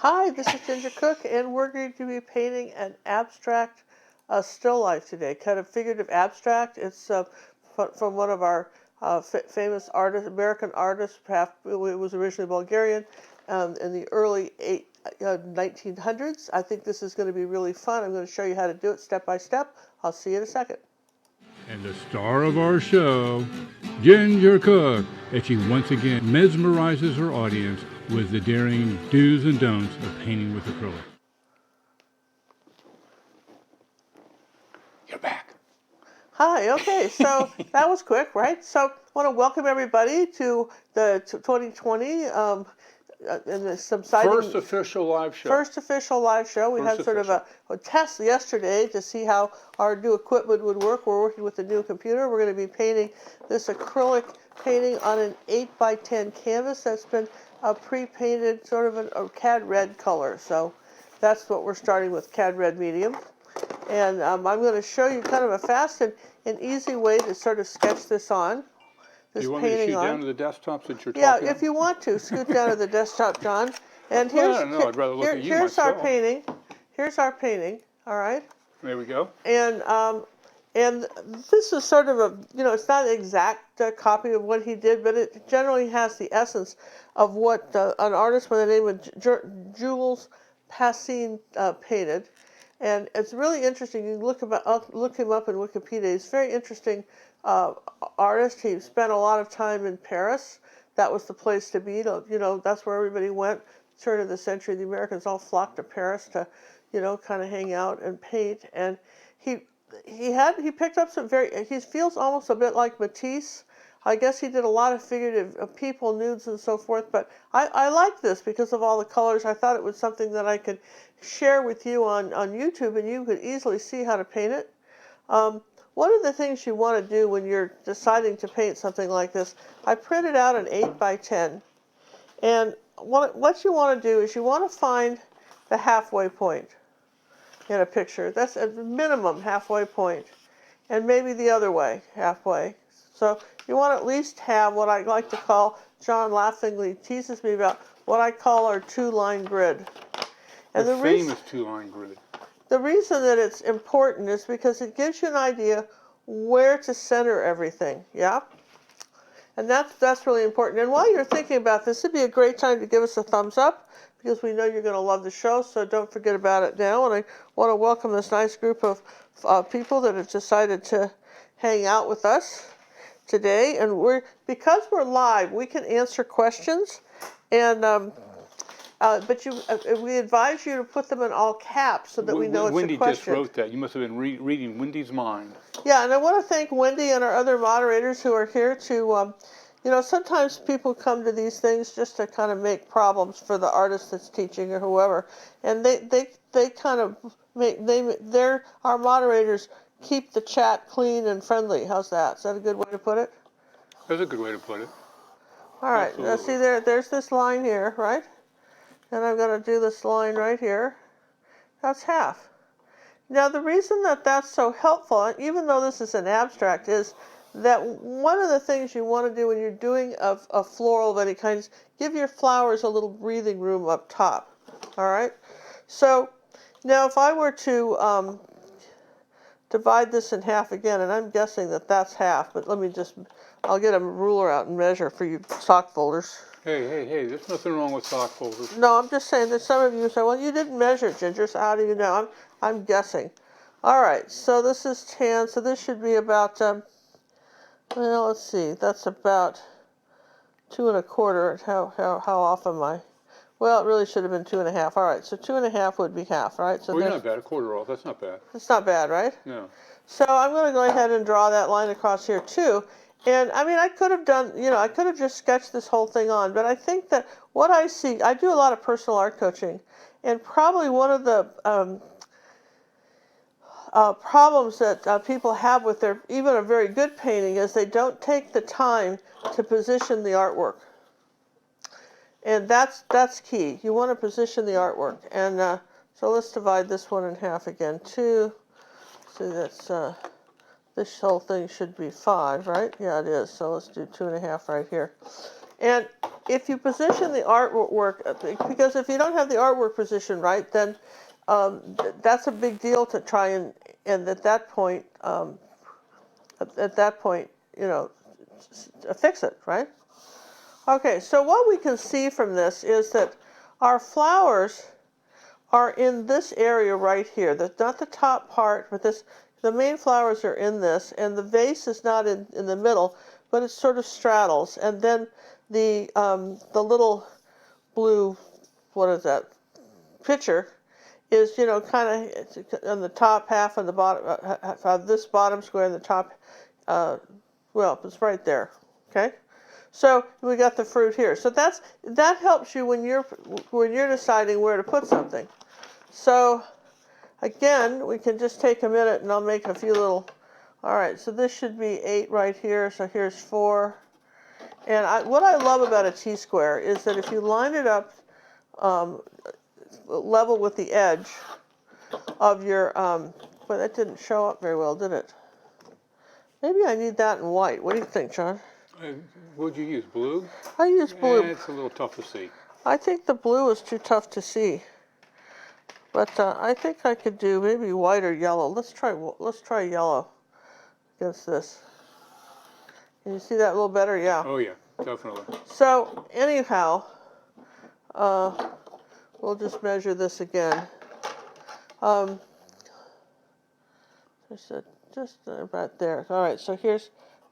Hi, this is Ginger Cook, and we're going to be painting an abstract still life today, kind of figurative abstract. It's from one of our famous artists, American artists. It was originally Bulgarian in the early 1900s. I think this is going to be really fun. I'm going to show you how to do it step by step. I'll see you in a second. And the star of our show, Ginger Cook, as she once again mesmerizes her audience with the daring do's and don'ts of painting with acrylic. You're back. Hi, okay, so that was quick, right? So I want to welcome everybody to the 2020 and some First official live show. First official live show. We had sort of a test yesterday to see how our new equipment would work. We're working with a new computer. We're going to be painting this acrylic painting on an 8x10 canvas that's been pre-painted sort of a cad red color. So that's what we're starting with, cad red medium. And I'm going to show you kind of a fast and easy way to sort of sketch this on. Do you want me to shoot down to the desktop since you're talking? Yeah, if you want to, scoot down to the desktop, John. And here's, I don't know. I'd rather look at you here's myself. our painting. Here's our painting, all right? There we go. And this is sort of a, it's not an exact copy of what he did, but it generally has the essence of what an artist by the name of Julius Pincas painted. And it's really interesting. You look him up in Wikipedia. He's a very interesting artist. He spent a lot of time in Paris. That was the place to be. That's where everybody went. Turn of the century, the Americans all flocked to Paris to, kind of hang out and paint. And he picked up some he feels almost a bit like Matisse. I guess he did a lot of figurative people, nudes, and so forth. But I like this because of all the colors. I thought it was something that I could share with you on YouTube, and you could easily see how to paint it. One of the things you want to do when you're deciding to paint something like this, I printed out an 8x10. And what you want to do is you want to find the halfway point in a picture. That's a minimum halfway point. And maybe the other way, halfway. So you want to at least have what I like to call, John laughingly teases me about, what I call our two-line grid. And the famous two-line grid. The reason that it's important is because it gives you an idea where to center everything, yeah? And that's really important. And while you're thinking about this, it'd be a great time to give us a thumbs up because we know you're going to love the show, so don't forget about it now. And I want to welcome this nice group of people that have decided to hang out with us today. And because we're live, we can answer questions. And but we advise you to put them in all caps so that we know it's Wendy a question. Just wrote that. You must have been reading Wendy's mind. Yeah, and I want to thank Wendy and our other moderators who are here to, sometimes people come to these things just to kind of make problems for the artist that's teaching or whoever. And they kind of our moderators keep the chat clean and friendly. How's that? Is that a good way to put it? That's a good way to put it. All right. Absolutely. Now see there's this line here, right? And I'm going to do this line right here. That's half. Now, the reason that that's so helpful, even though this is an abstract, is that one of the things you want to do when you're doing a floral of any kind is give your flowers a little breathing room up top. All right? So, now if I were to divide this in half again, and I'm guessing that that's half, but I'll get a ruler out and measure for you sock folders. Hey, there's nothing wrong with sock folders. No, I'm just saying that some of you say, well, you didn't measure, Ginger, so how do you know? I'm guessing. All right, so this is 10, so this should be about, well, let's see, that's about 2 1/4. How off am I? Well, it really should have been 2 1/2. All right, so 2 1/2 would be half, right? So you're not bad, 1/4 off, that's not bad. It's not bad, right? No. So I'm going to go ahead and draw that line across here, too. And, I mean, I could have done, I could have just sketched this whole thing on, but I think that what I see, I do a lot of personal art coaching, and probably one of the problems that people have with even a very good painting is they don't take the time to position the artwork. And that's key. You want to position the artwork. And so let's divide this one in half again, too. See, that's... this whole thing should be 5, right? Yeah, it is. So let's do 2 1/2 right here. And if you position the artwork, because if you don't have the artwork positioned right, then that's a big deal to try and at that point, you know, fix it, right? Okay, so what we can see from this is that our flowers are in this area right here. That's not the top part, but this. The main flowers are in this, and the vase is not in the middle, but it sort of straddles. And then the little blue, what is that, pitcher is, you know, kind of on the top half and the bottom, this bottom square and the top, well, it's right there, okay? So we got the fruit here. So that helps you when you're deciding where to put something. So again, we can just take a minute and I'll make a few little, all right, so this should be 8 right here, so here's 4. And what I love about a T-square is that if you line it up level with the edge of your, but that didn't show up very well, did it? Maybe I need that in white. What do you think, John? Would you use blue? I use blue. It's a little tough to see. I think the blue is too tough to see. But I think I could do maybe white or yellow. Let's try yellow against this. Can you see that a little better? Yeah. Oh yeah, definitely. So anyhow, we'll just measure this again. Just about there. All right. So here's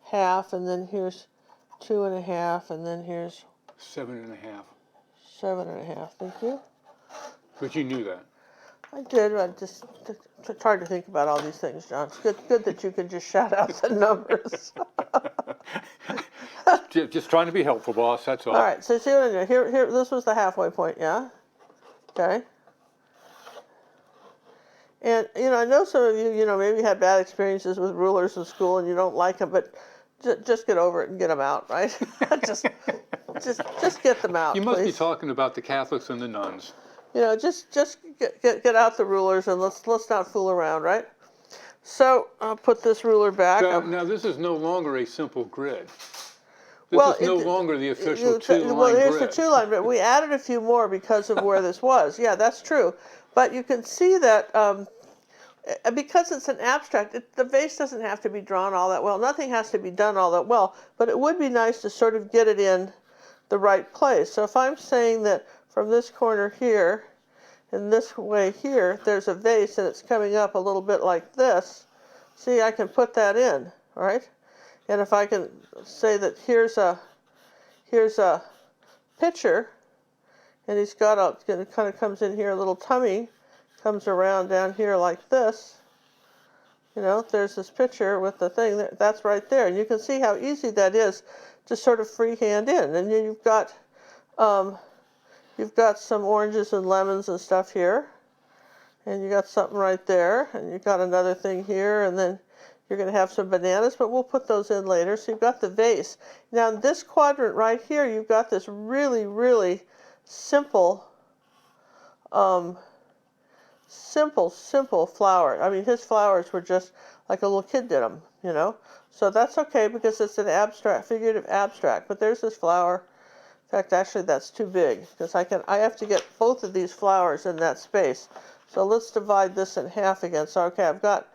half, and then here's 2.5, and then here's 7.5. 7.5. Thank you. But you knew that. I did. It's hard to think about all these things, John. It's good that you can just shout out the numbers. Just trying to be helpful, boss. That's all. All right. So see what I do here. This was the halfway point. Yeah. Okay. And you know, I know some of you, you know, maybe had bad experiences with rulers in school and you don't like them, but just get over it and get them out, right? just get them out. You must please. be talking about the Catholics and the nuns. You know, just get out the rulers and let's not fool around, right? So I'll put this ruler back. So, now this is no longer a simple grid. This is no longer the official two-line grid. Well, here's the 2-line, but we added a few more because of where this was. Yeah, that's true. But you can see that because it's an abstract, the vase doesn't have to be drawn all that well. Nothing has to be done all that well, but it would be nice to sort of get it in the right place. So if I'm saying that from this corner here and this way here, there's a vase and it's coming up a little bit like this, see, I can put that in, right? And if I can say that here's a pitcher, and he's got it kind of comes in here, a little tummy, comes around down here like this. You know, there's this pitcher with the thing, that's right there. And you can see how easy that is to sort of freehand in. And you've got some oranges and lemons and stuff here. And you got something right there. And you've got another thing here. And then you're going to have some bananas, but we'll put those in later. So you've got the vase. Now in this quadrant right here, you've got this really, really simple flower. I mean, his flowers were just like a little kid did them, you know. So that's okay because it's an abstract, figurative abstract. But there's this flower. In fact, actually, that's too big because I have to get both of these flowers in that space. So let's divide this in half again. So okay, I've got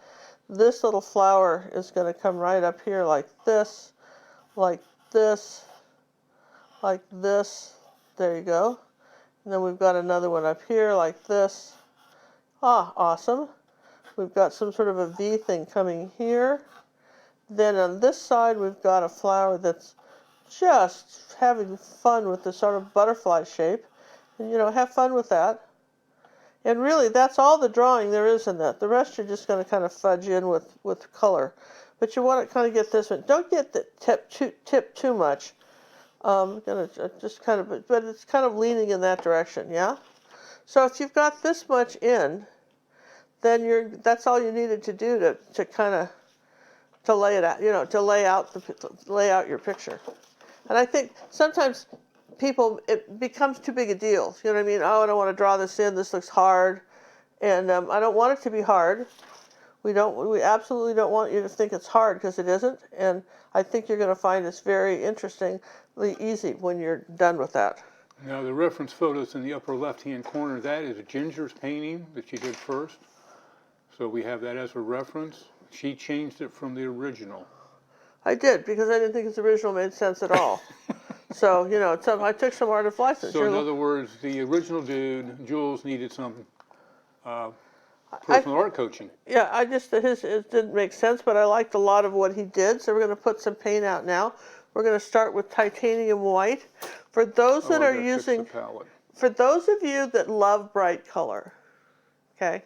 this little flower is going to come right up here like this, like this, like this. There you go. And then we've got another one up here like this. Ah, awesome. We've got some sort of a V thing coming here. Then on this side, we've got a flower that's just having fun with the sort of butterfly shape. And, you know, have fun with that. And really, that's all the drawing there is in that. The rest you're just going to kind of fudge in with color. But you want to kind of get this one. Don't get the tip too much. I'm going to just kind of, but it's kind of leaning in that direction, yeah? So if you've got this much in, then that's all you needed to do to kind of to lay it out, you know, to lay out your picture. And I think sometimes it becomes too big a deal. You know what I mean? Oh, I don't want to draw this in. This looks hard, and I don't want it to be hard. We absolutely don't want you to think it's hard, because it isn't. And I think you're going to find it's very interestingly easy when you're done with that. Now the reference photos in the upper left-hand corner, that is Ginger's painting that she did first. So we have that as a reference. She changed it from the original. I did, because I didn't think its original made sense at all. So, I took some art of license. So in other words, the original dude, Jules, needed some personal art coaching. Yeah, it didn't make sense, but I liked a lot of what he did. So we're going to put some paint out now. We're going to start with titanium white. For those that are using, for those of you that love bright color, okay,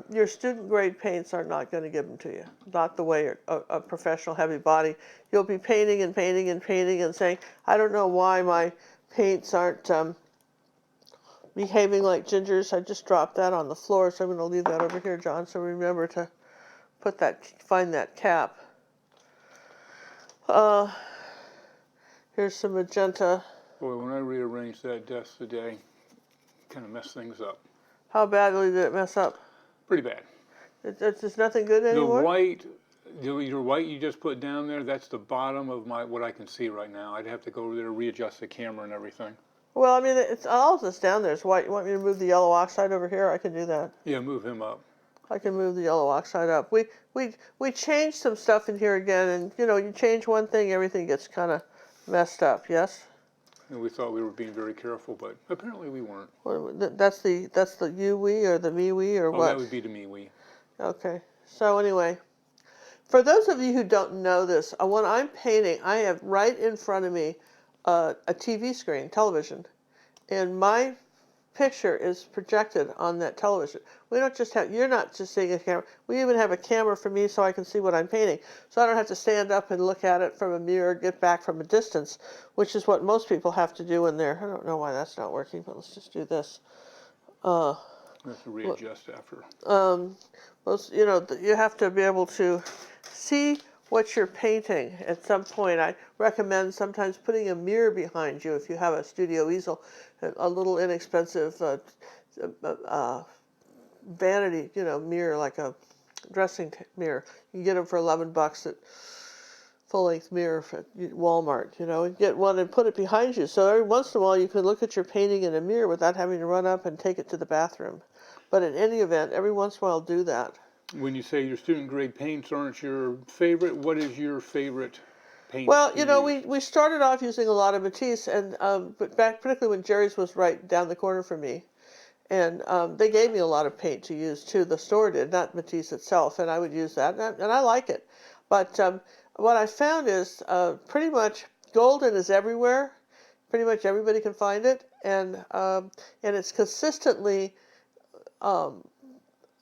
your student grade paints are not going to give them to you. Not the way a professional heavy body. You'll be painting and painting and painting and saying, I don't know why my paints aren't behaving like Ginger's. I just dropped that on the floor, so I'm going to leave that over here, John, so remember to find that cap. Here's some magenta. Boy, when I rearranged that desk today, kind of messed things up. How badly did it mess up? Pretty bad. It's just nothing good anymore? Your white you just put down there, that's the bottom of what I can see right now. I'd have to go over there, readjust the camera and everything. Well, I mean, it's all that's down there is white. You want me to move the yellow oxide over here? I can do that. Yeah, move him up. I can move the yellow oxide up. We changed some stuff in here again, and you change one thing, everything gets kind of messed up. Yes. And we thought we were being very careful, but apparently we weren't. Well, that's the you we or the me we or what? That would be the me we. Okay. So anyway, for those of you who don't know this, when I'm painting, I have right in front of me a TV screen, television, and my picture is projected on that television. We don't just have, you're not just seeing a camera, we even have a camera for me so I can see what I'm painting. So I don't have to stand up and look at it from a mirror, get back from a distance, which is what most people have to do in there. I don't know why that's not working, but let's just do this. We have to readjust after. You have to be able to see what you're painting at some point. I recommend sometimes putting a mirror behind you if you have a studio easel, a little inexpensive vanity, mirror, like a dressing mirror. You can get them for $11 at full-length mirror at Walmart. And get one and put it behind you. So every once in a while you can look at your painting in a mirror without having to run up and take it to the bathroom. But in any event, every once in a while do that. When you say your student grade paints aren't your favorite, what is your favorite paint? Well, we started off using a lot of Matisse, and but back particularly when Jerry's was right down the corner from me, and they gave me a lot of paint to use too. The store did, not Matisse itself, and I would use that, and I like it. But what I found is pretty much golden is everywhere. Pretty much everybody can find it, and it's consistently.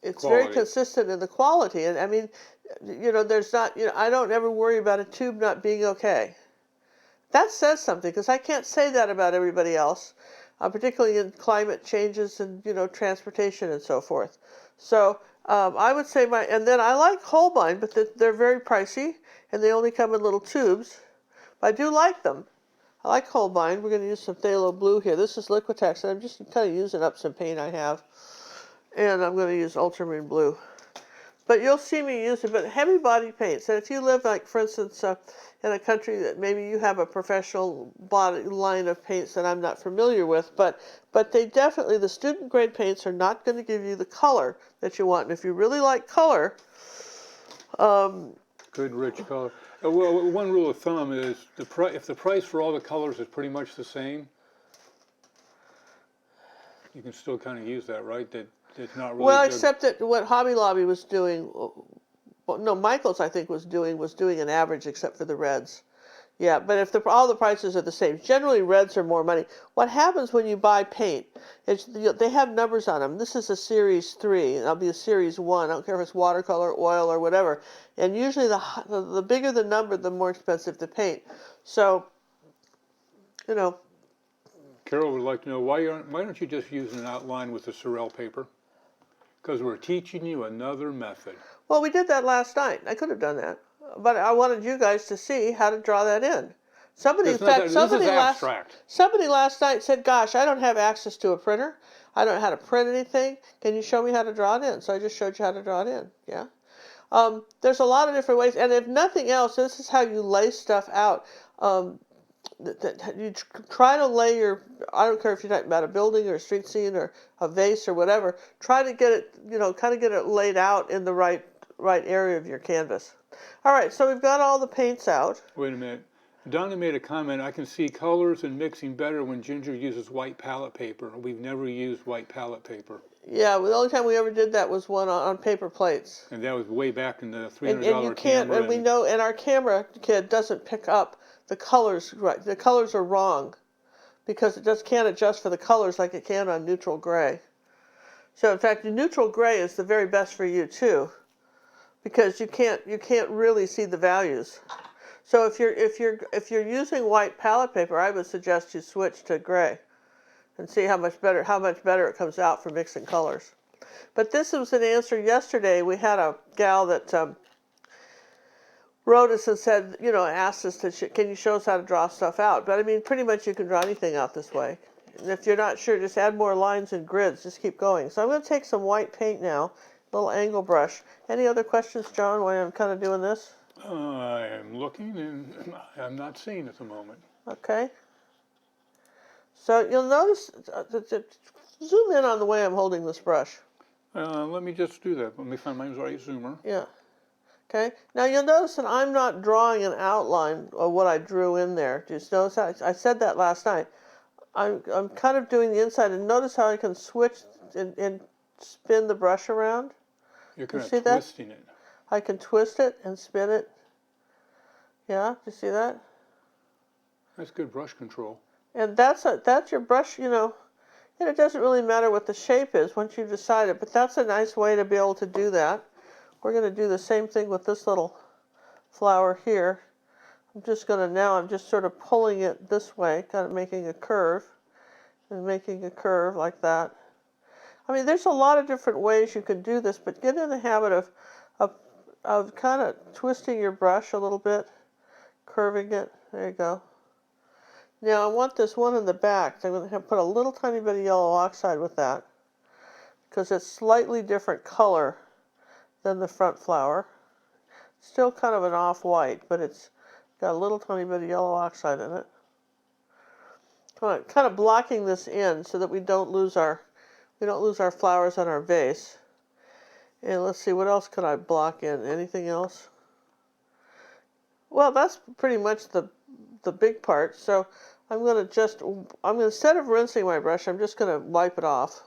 It's quality. Very consistent in the quality, and I mean, there's not, I don't ever worry about a tube not being okay. That says something, because I can't say that about everybody else, particularly in climate changes and transportation and so forth. So I would say and then I like Holbein, but they're very pricey, and they only come in little tubes. But I do like them. I like Holbein. We're going to use some phthalo blue here. This is Liquitex, and I'm just kind of using up some paint I have. And I'm going to use ultramarine blue. But you'll see me use it, but heavy body paints. And if you live, like, for instance, in a country that maybe you have a professional body line of paints that I'm not familiar with, but they definitely, the student grade paints are not going to give you the color that you want. And if you really like color... good, rich color. Well, one rule of thumb is if the price for all the colors is pretty much the same, you can still kind of use that, right? It's not really well, good. Except that what Hobby Lobby was doing, Michael's I think was doing an average except for the reds. Yeah, but if all the prices are the same, generally reds are more money. What happens when you buy paint is they have numbers on them. This is a series 3, and that'll be a series 1. I don't care if it's watercolor, oil, or whatever. And usually the bigger the number, the more expensive the paint. So, Carol would like to know why don't you just use an outline with the Sorel paper? Because we're teaching you another method. Well, we did that last night. I could have done that. But I wanted you guys to see how to draw that in. Somebody last night said, gosh, I don't have access to a printer. I don't know how to print anything. Can you show me how to draw it in? So I just showed you how to draw it in. Yeah. There's a lot of different ways, and if nothing else, this is how you lay stuff out. Um, you try to lay your, I don't care if you're talking about a building or a street scene or a vase or whatever, try to get it, kind of get it laid out in the right area of your canvas. All right, so we've got all the paints out. Wait a minute. Donna made a comment, I can see colors and mixing better when Ginger uses white palette paper. We've never used white palette paper. Yeah, well, the only time we ever did that was one on paper plates. And that was way back in the $300 and you can't, camera. and we know, and our camera kid doesn't pick up the colors right. The colors are wrong because it just can't adjust for the colors like it can on neutral gray. So in fact, the neutral gray is the very best for you too, because you can't really see the values. So if you're using white palette paper, I would suggest you switch to gray and see how much better it comes out for mixing colors. But this was an answer yesterday. We had a gal that wrote us and said, asked us can you show us how to draw stuff out? But I mean, pretty much you can draw anything out this way. And if you're not sure, just add more lines and grids. Just keep going. So I'm going to take some white paint now, a little angle brush. Any other questions, John, while I'm kind of doing this? I am looking and I'm not seeing at the moment. Okay. So you'll notice, zoom in on the way I'm holding this brush. Let me just do that. Let me find my right zoomer. Yeah. Okay. Now you'll notice that I'm not drawing an outline of what I drew in there. Just notice how I said that last night. I'm kind of doing the inside, and notice how I can switch and spin the brush around. You're kind you of see twisting that? it. I can twist it and spin it. Yeah. Do you see that? That's good brush control. And that's your brush. And it doesn't really matter what the shape is once you've decided, but that's a nice way to be able to do that. We're going to do the same thing with this little flower here. I'm just sort of pulling it this way, kind of making a curve, and making a curve like that. I mean, there's a lot of different ways you can do this, but get in the habit of kind of twisting your brush a little bit, curving it. There you go. Now I want this one in the back. So I'm going to put a little tiny bit of yellow oxide with that because it's slightly different color than the front flower. Still kind of an off-white, but it's got a little tiny bit of yellow oxide in it. Kind of blocking this in so that we don't lose our flowers on our vase. And let's see, what else could I block in? Anything else? Well, that's pretty much the big part. So instead of rinsing my brush, I'm just going to wipe it off.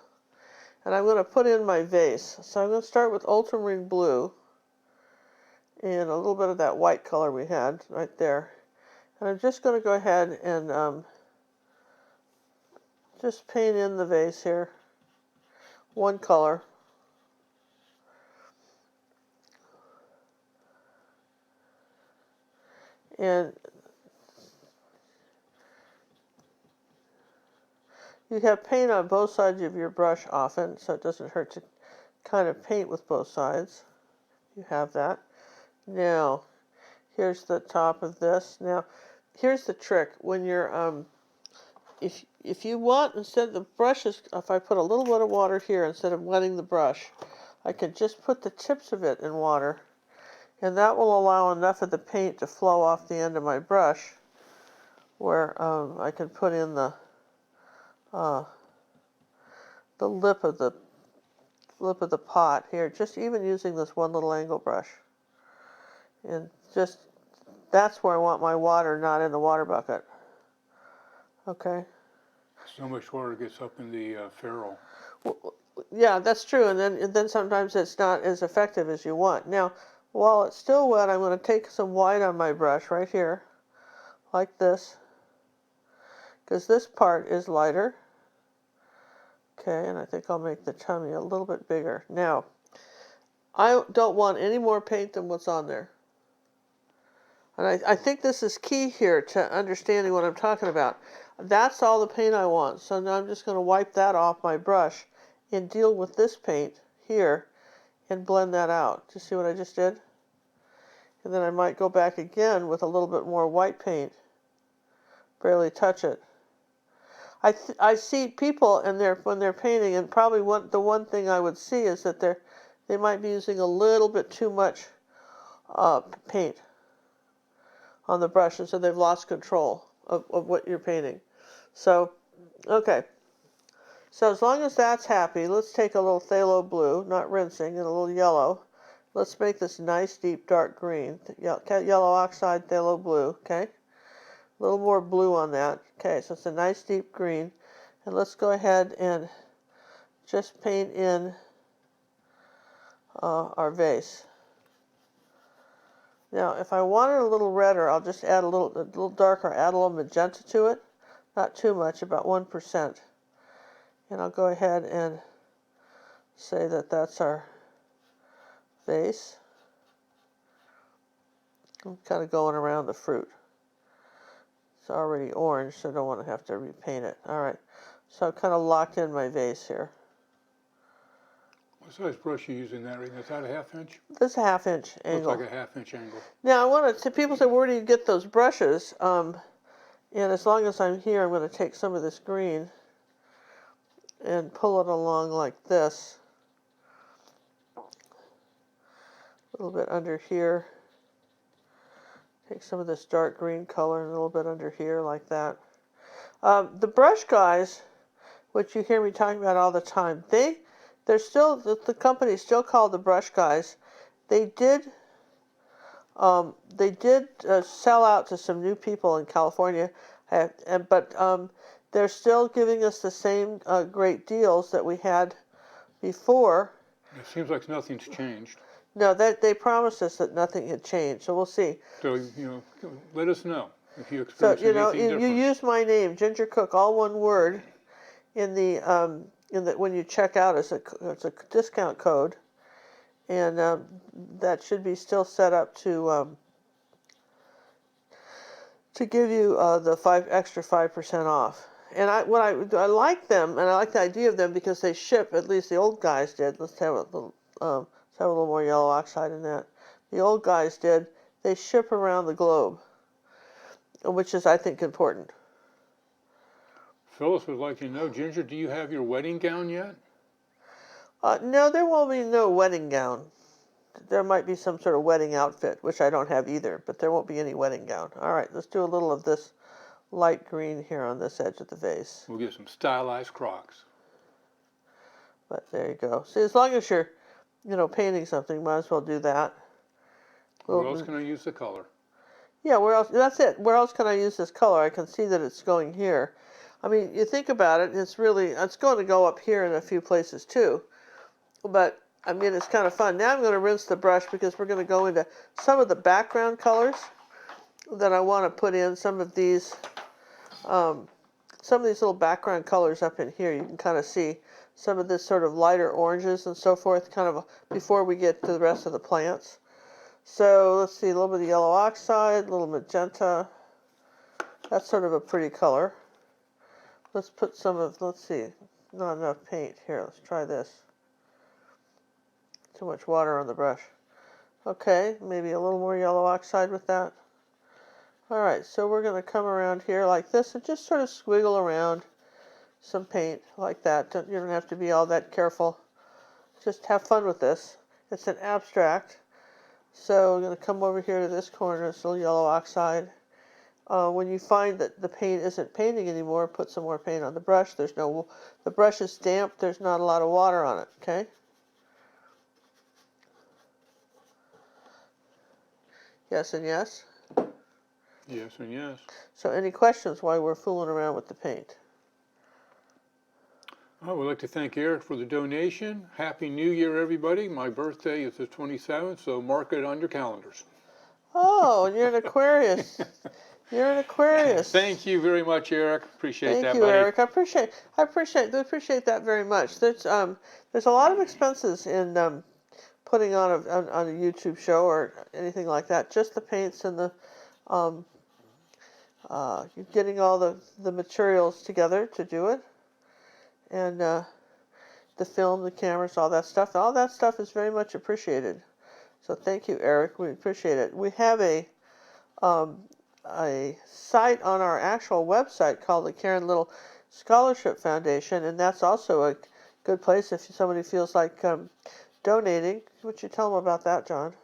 And I'm going to put in my vase. So I'm going to start with ultramarine blue and a little bit of that white color we had right there. And I'm just going to go ahead and just paint in the vase here. One color. And you have paint on both sides of your brush often, so it doesn't hurt to kind of paint with both sides. You have that. Now, here's the top of this. Now, here's the trick. When you're, if you want, instead of the brushes, if I put a little bit of water here instead of wetting the brush, I can just put the tips of it in water, and that will allow enough of the paint to flow off the end of my brush, where I can put in the lip of the pot here, just even using this one little angle brush. And just, that's where I want my water, not in the water bucket. Okay. So much water gets up in the ferrule. Well, yeah, that's true. And then sometimes it's not as effective as you want. Now, while it's still wet, I'm going to take some white on my brush right here, like this, because this part is lighter. Okay, and I think I'll make the tummy a little bit bigger. Now, I don't want any more paint than what's on there. And I think this is key here to understanding what I'm talking about. That's all the paint I want. So now I'm just going to wipe that off my brush and deal with this paint here and blend that out. Do you see what I just did? And then I might go back again with a little bit more white paint. Barely touch it. I see people and when they're painting, and probably the one thing I would see is that they might be using a little bit too much paint on the brush, and so they've lost control of what you're painting. So, okay. So as long as that's happy, let's take a little phthalo blue, not rinsing, and a little yellow. Let's make this nice, deep, dark green. Yellow oxide, phthalo blue, okay? A little more blue on that. Okay, so it's a nice, deep green. And let's go ahead and just paint in our vase. Now, if I want it a little redder, I'll just add a little darker, add a little magenta to it. Not too much, about 1%. And I'll go ahead and say that that's our vase. I'm kind of going around the fruit. It's already orange, so I don't want to have to repaint it. All right, so I've kind of locked in my vase here. What size brush are you using that? Is that a 1/2 inch? This is a 1/2 inch angle. Looks like a 1/2 inch angle. Now, I want to, people say, where do you get those brushes? And as long as I'm here, I'm going to take some of this green and pull it along like this. A little bit under here. Take some of this dark green color and a little bit under here like that. The brush guys, which you hear me talking about all the time, they're still, the company's still called the brush guys. They did sell out to some new people in California, but they're still giving us the same great deals that we had before. It seems like nothing's changed. No, they promised us that nothing had changed, so we'll see. So, let us know if you experience anything different. You use my name, Ginger Cook, all one word, in the when you check out, it's a discount code, and that should be still set up to give you the extra 5% off. And I like them, and I like the idea of them because they ship. At least the old guys did. Let's have a little more yellow oxide in that. The old guys did. They ship around the globe, which is, I think, important. Phyllis would like to know, Ginger, do you have your wedding gown yet? No, there won't be no wedding gown. There might be some sort of wedding outfit, which I don't have either, but there won't be any wedding gown. All right, let's do a little of this light green here on this edge of the vase. We'll get some stylized Crocs. But there you go. See, as long as you're, painting something, might as well do that. Where else can I use the color? Yeah, where else? That's it. Where else can I use this color? I can see that it's going here. I mean, you think about it, it's going to go up here in a few places too. But, I mean, it's kind of fun. Now I'm going to rinse the brush because we're going to go into some of the background colors that I want to put in. Some of these little background colors up in here. You can kind of see some of this sort of lighter oranges and so forth, kind of before we get to the rest of the plants. So let's see, a little bit of yellow oxide, a little magenta. That's sort of a pretty color. Let's put let's see, not enough paint. Here, let's try this. Too much water on the brush. Okay, maybe a little more yellow oxide with that. All right, so we're going to come around here like this and just sort of squiggle around some paint like that. You don't have to be all that careful. Just have fun with this. It's an abstract. So we're going to come over here to this corner, this little yellow oxide. When you find that the paint isn't painting anymore, put some more paint on the brush. The brush is damp. There's not a lot of water on it, okay? Yes and yes? Yes and yes. So any questions while we're fooling around with the paint? I would like to thank Eric for the donation. Happy New Year, everybody. My birthday is the 27th, so mark it on your calendars. Oh, and you're an Aquarius. You're an Aquarius. Thank you very much, Eric. Appreciate that, buddy. Thank you, Eric. I appreciate very much. There's a lot of expenses in putting on a YouTube show or anything like that. Just the paints and the getting all the materials together to do it, and the film, the cameras, all that stuff. All that stuff is very much appreciated. So thank you, Eric. We appreciate it. We have a a site on our actual website called the Karen Little Scholarship Foundation, and that's also a good place if somebody feels like donating. What you tell them about that, John?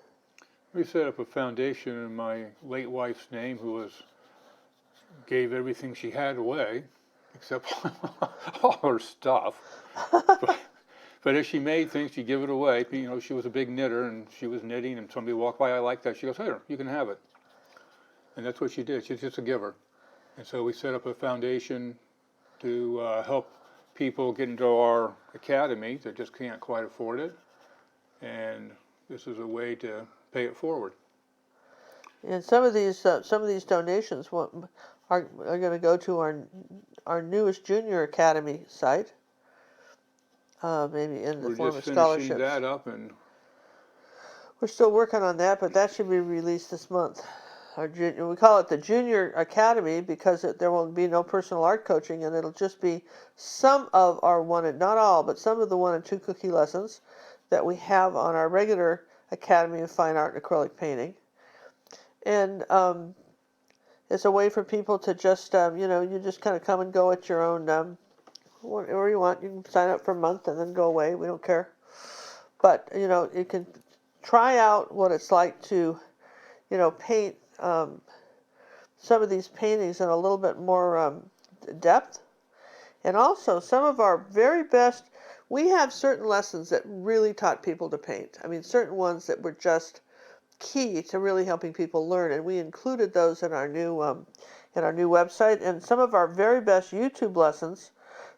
We set up a foundation in my late wife's name, who gave everything she had away, except all her stuff. But if she made things, she'd give it away. You know, she was a big knitter, and she was knitting, and somebody walked by, I like that. She goes, here, you can have it. And that's what she did. She's just a giver. And so we set up a foundation to help people get into our academy that just can't quite afford it. And this is a way to pay it forward. And some of these donations are going to go to our newest junior academy site, maybe in the form of scholarships. We're just finishing that up, and we're still working on that, but that should be released this month. We call it the Junior Academy because there will be no personal art coaching, and it'll just be some of our not all, but some of the 1 and 2 cookie lessons that we have on our regular Academy of Fine Art and Acrylic Painting. And it's a way for people to just, you just kind of come and go at your own, whatever you want. You can sign up for a month and then go away. We don't care. But, you can try out what it's like to, paint some of these paintings in a little bit more depth. And also, some of our very best, we have certain lessons that really taught people to paint. I mean, certain ones that were just key to really helping people learn, and we included those in our new website. And some of our very best YouTube lessons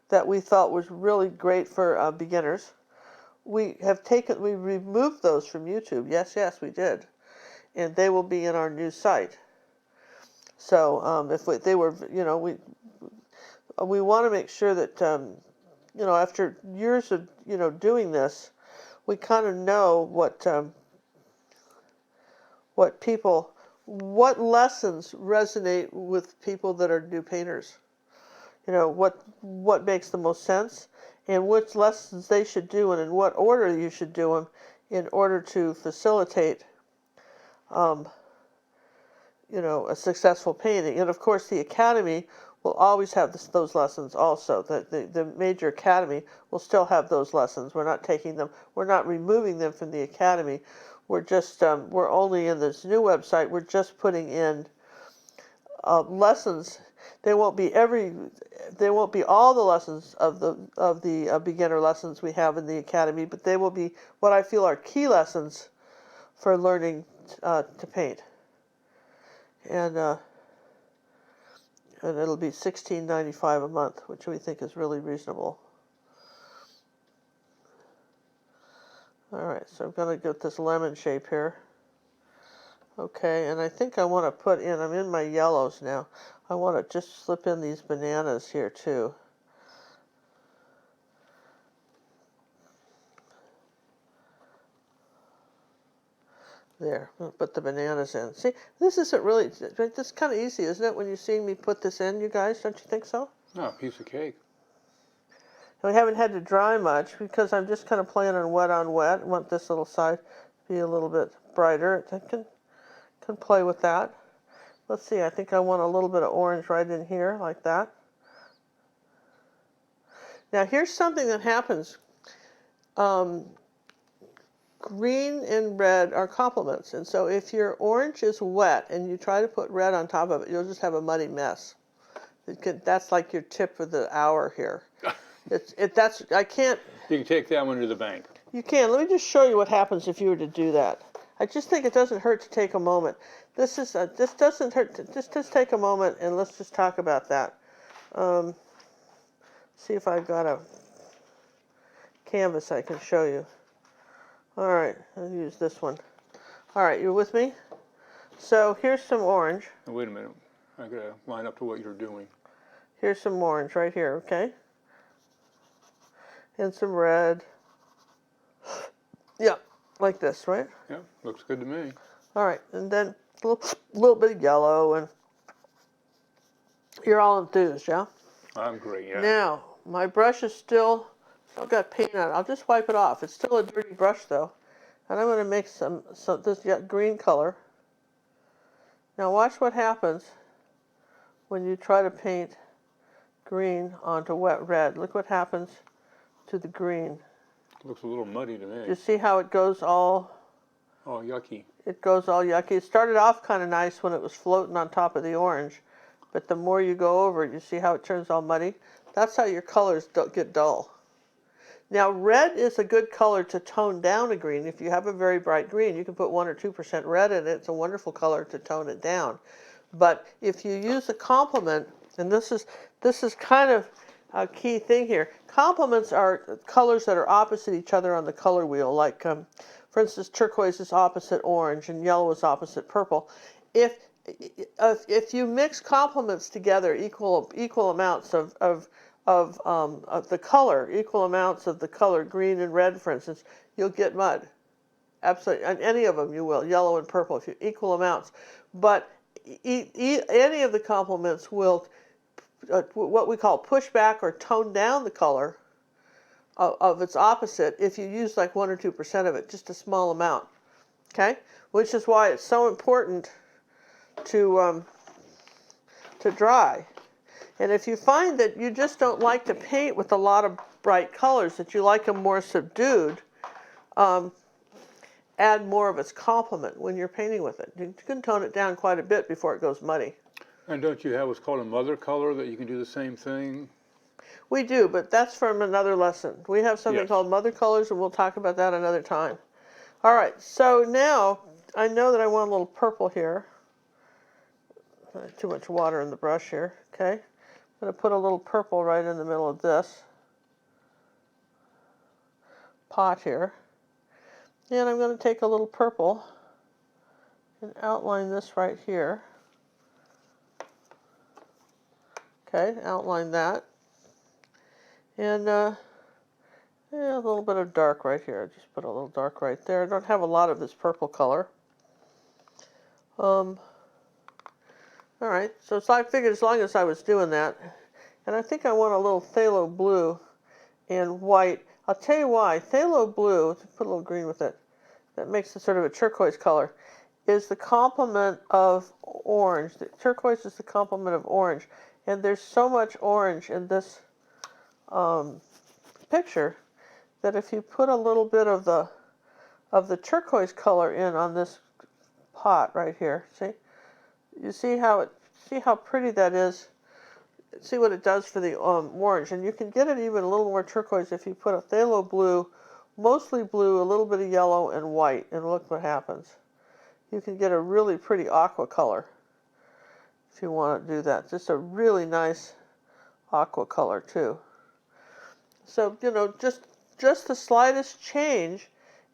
that we thought was really great for beginners, we removed those from YouTube. Yes, we did, and they will be in our new site. So they were, we want to make sure that after years of doing this, we kind of know what lessons resonate with people that are new painters. What makes the most sense, and which lessons they should do, and in what order you should do them in order to facilitate a successful painting. And of course the academy will always have those lessons also. The major academy will still have those lessons. We're not removing them from the academy. We're just we're only in this new website. We're just putting in lessons. They won't be all the lessons of the beginner lessons we have in the academy, but they will be what I feel are key lessons for learning to paint. And it'll be $16.95 a month, which we think is really reasonable. All right, so I'm going to get this lemon shape here. Okay, and I think I want to I'm in my yellows now. I want to just slip in these bananas here too. There, I'll put the bananas in. See, this isn't really, this is kind of easy, isn't it, when you're seeing me put this in, you guys? Don't you think so? No, a piece of cake. And we haven't had to dry much because I'm just kind of playing on wet. I want this little side to be a little bit brighter. I can play with that. Let's see, I think I want a little bit of orange right in here, like that. Now here's something that happens. Green and red are complements, and so if your orange is wet and you try to put red on top of it, you'll just have a muddy mess. That's like your tip for the hour here. I can't. You can take that one to the bank. You can. Let me just show you what happens if you were to do that. I just think it doesn't hurt to take a moment. This doesn't hurt. Just take a moment and let's just talk about that. See if I've got a canvas I can show you. All right, I'll use this one. All right, you with me? So here's some orange. Now, wait a minute. I gotta line up to what you're doing. Here's some orange right here, okay? And some red. Yeah, like this, right? Yeah, looks good to me. All right, and then a little bit of yellow, and you're all enthused, yeah? I'm great, yeah. Now, my brush is still, I've got paint on it. I'll just wipe it off. It's still a dirty brush, though. And I'm going to make some this green color. Now watch what happens when you try to paint green onto wet red. Look what happens to the green. Looks a little muddy to Do you me. see how it goes all... Oh, yucky. It goes all yucky. It started off kind of nice when it was floating on top of the orange, but the more you go over it, you see how it turns all muddy? That's how your colors get dull. Now, red is a good color to tone down a green. If you have a very bright green, you can put 1 or 2% red in it. It's a wonderful color to tone it down. But if you use a complement, and this is kind of a key thing here. Complements are colors that are opposite each other on the color wheel. Like, for instance, turquoise is opposite orange and yellow is opposite purple. If you mix complements together, equal amounts of the color, equal amounts of the color green and red, for instance, you'll get mud. Absolutely, and any of them you will, yellow and purple, if you equal amounts. But any of the complements will, what we call push back or tone down the color of its opposite if you use like 1 or 2% of it, just a small amount. Okay, which is why it's so important to dry. And if you find that you just don't like to paint with a lot of bright colors, that you like them more subdued, add more of its complement when you're painting with it. You can tone it down quite a bit before it goes muddy. And don't you have what's called a mother color that you can do the same thing? We do, but that's from another lesson. We have something Yes. called mother colors, and we'll talk about that another time. All right, so now I know that I want a little purple here. Too much water in the brush here, okay? I'm going to put a little purple right in the middle of this pot here. And I'm going to take a little purple and outline this right here. Okay, outline that. And a little bit of dark right here. Just put a little dark right there. I don't have a lot of this purple color. All right, so I figured as long as I was doing that, and I think I want a little phthalo blue and white. I'll tell you why. Phthalo blue, put a little green with it, that makes it sort of a turquoise color, is the complement of orange. The turquoise is the complement of orange, and there's so much orange in this picture that if you put a little bit of the turquoise color in on this pot right here, see? You see how pretty that is. See what it does for the orange, and you can get it even a little more turquoise if you put a phthalo blue, mostly blue, a little bit of yellow and white, and look what happens. You can get a really pretty aqua color if you want to do that. Just a really nice aqua color too. So just the slightest change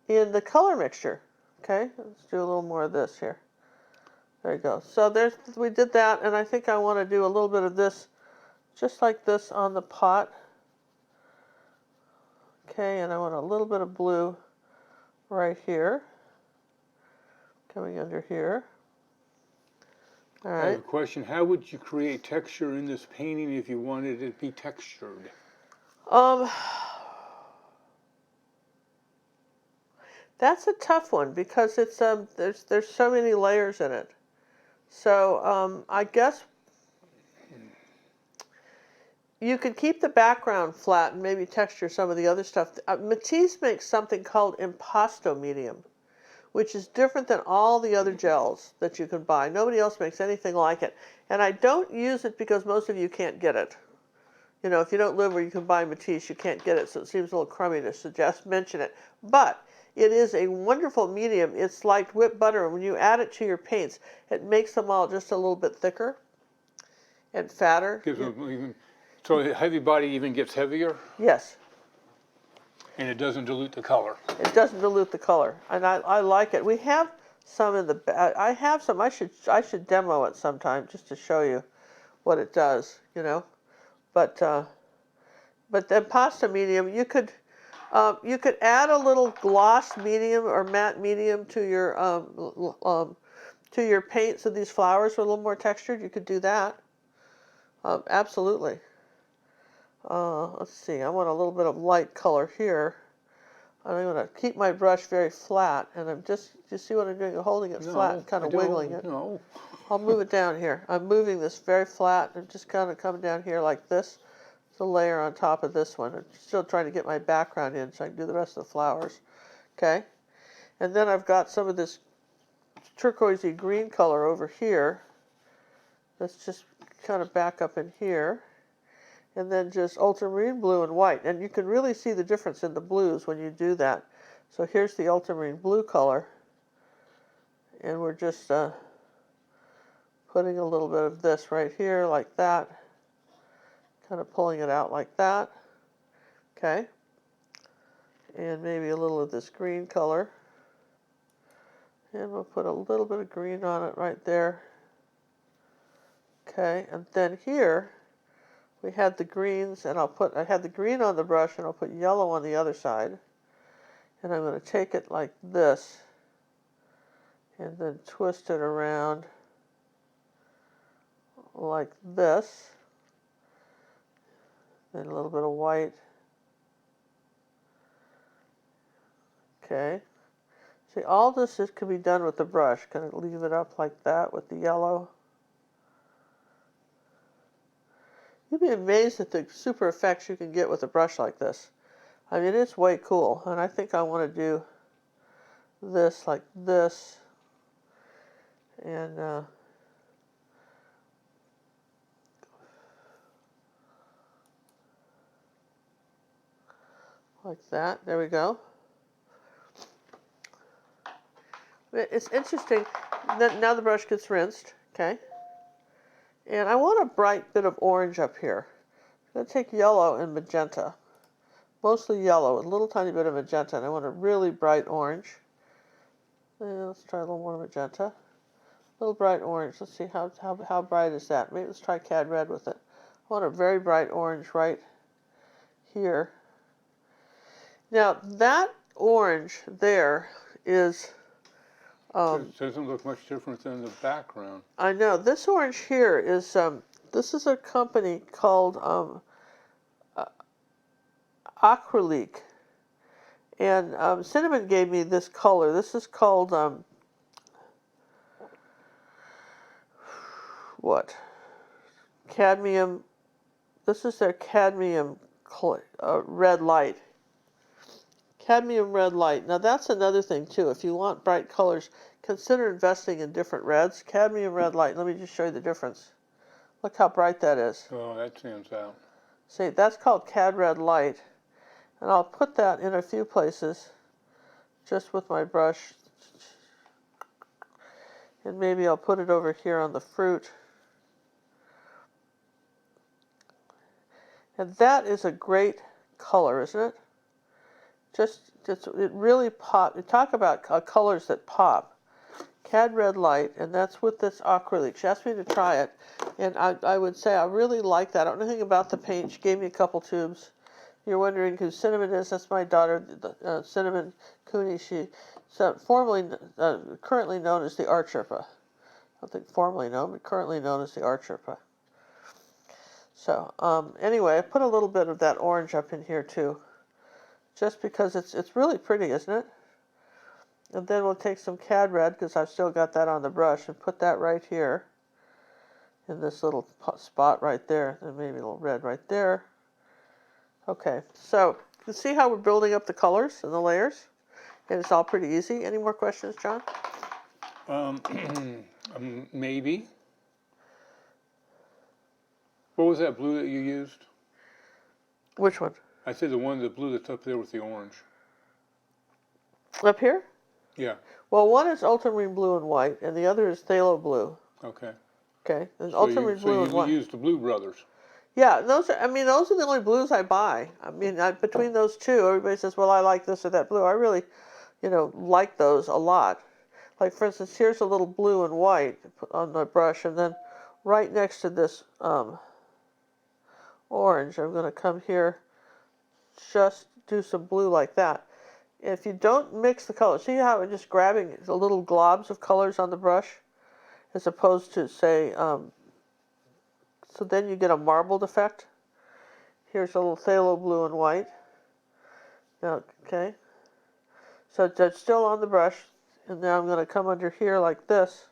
in the color mixture. Okay, let's do a little more of this here. There you go. So we did that, and I think I want to do a little bit of this, just like this on the pot. Okay, and I want a little bit of blue right here, coming under here. All I have a right. question. How would you create texture in this painting if you wanted it to be textured? That's a tough one because it's there's so many layers in it. So I guess you could keep the background flat and maybe texture some of the other stuff. Matisse makes something called impasto medium, which is different than all the other gels that you can buy. Nobody else makes anything like it. And I don't use it because most of you can't get it. You know, if you don't live where you can buy Matisse, you can't get it, so it seems a little crummy to mention it. But it is a wonderful medium. It's like whipped butter, and when you add it to your paints, it makes them all just a little bit thicker and fatter. Gives them even, so the heavy body even gets heavier, Yes, and it doesn't dilute the color. it doesn't dilute the color, and I like it. We have some in the. I have some. I should demo it sometime just to show you what it does. You know, but the pasta medium you could add a little gloss medium or matte medium to your paint, so these flowers are a little more textured. You could do that. Absolutely. Let's see. I want a little bit of light color here. I'm going to keep my brush very flat, and I'm just, you see what I'm doing? I'm holding it flat and kind of wiggling it. No. I'll move it down here. I'm moving this very flat and just kind of come down here like this. It's a layer on top of this one. I'm still trying to get my background in so I can do the rest of the flowers. Okay? And then I've got some of this turquoisey green color over here. Let's just kind of back up in here. And then just ultramarine blue and white. And you can really see the difference in the blues when you do that. So here's the ultramarine blue color. And we're just putting a little bit of this right here like that. Kind of pulling it out like that. Okay. And maybe a little of this green color. And we'll put a little bit of green on it right there. Okay, and then here we had the greens, and I had the green on the brush, and I'll put yellow on the other side. And I'm going to take it like this, and then twist it around like this. Then a little bit of white. Okay. See, all this can be done with the brush. Kind of leave it up like that with the yellow. You'd be amazed at the super effects you can get with a brush like this. I mean, it's way cool. And I think I want to do this like this. And like that. There we go. It's interesting. Now the brush gets rinsed. Okay. And I want a bright bit of orange up here. I'm going to take yellow and magenta. Mostly yellow, a little tiny bit of magenta. And I want a really bright orange. Let's try a little more magenta. A little bright orange. Let's see how bright is that. Maybe let's try cad red with it. I want a very bright orange right here. Now that orange there is... it doesn't look much different than the background. I know. This orange here is, this is a company called Acrylic. And Cinnamon gave me this color. This is called, what? Cadmium. This is their cadmium red light. Cadmium red light. Now that's another thing too. If you want bright colors, consider investing in different reds. Cadmium red light. Let me just show you the difference. Look how bright that is. Oh, that stands out. See, that's called cad red light. And I'll put that in a few places just with my brush. And maybe I'll put it over here on the fruit. And that is a great color, isn't it? It really pops. You talk about colors that pop. Cad red light, and that's with this acrylic. She asked me to try it, and I would say I really like that. I don't know anything about the paint. She gave me a couple tubes. You're wondering who Cinnamon is? That's my daughter, Cinnamon Cooney. She's currently known as the art Sherpa. I don't think formerly known, but currently known as the art Sherpa. So anyway, I put a little bit of that orange up in here too. Just because it's really pretty, isn't it? And then we'll take some cad red, because I've still got that on the brush, and put that right here in this little spot right there, and maybe a little red right there. Okay, so you can see how we're building up the colors and the layers, and it's all pretty easy. Any more questions, John? Maybe. What was that blue that you used? Which one? I said the blue that's up there with the orange. Up here? Yeah. Well, one is ultramarine blue and white, and the other is phthalo blue. Okay. Okay, and So ultramarine blue and white. You used the Blue Brothers. Yeah, those are the only blues I buy. I mean, between those two, everybody says, well, I like this or that blue. I really, like those a lot. Like, for instance, here's a little blue and white on the brush, and then right next to this orange, I'm going to come here, just do some blue like that. If you don't mix the colors, see how I'm just grabbing the little globs of colors on the brush, as opposed to, say, so then you get a marbled effect. Here's a little phthalo blue and white. Now, okay. So it's still on the brush, and now I'm going to come under here like this,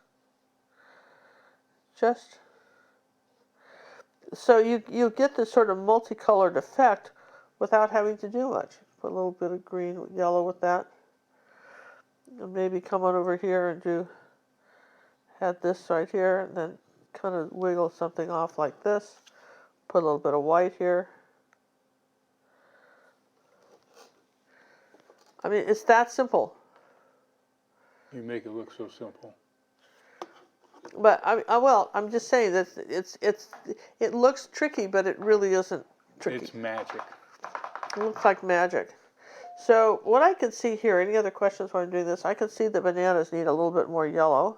just so you get this sort of multicolored effect without having to do much. Put a little bit of green, yellow with that, and maybe come on over here and had this right here, and then kind of wiggle something off like this. Put a little bit of white here. I mean, it's that simple. You make it look so simple. But I'm just saying that it looks tricky, but it really isn't tricky. It's magic. It looks like magic. So what I can see here, any other questions while I'm doing this? I can see the bananas need a little bit more yellow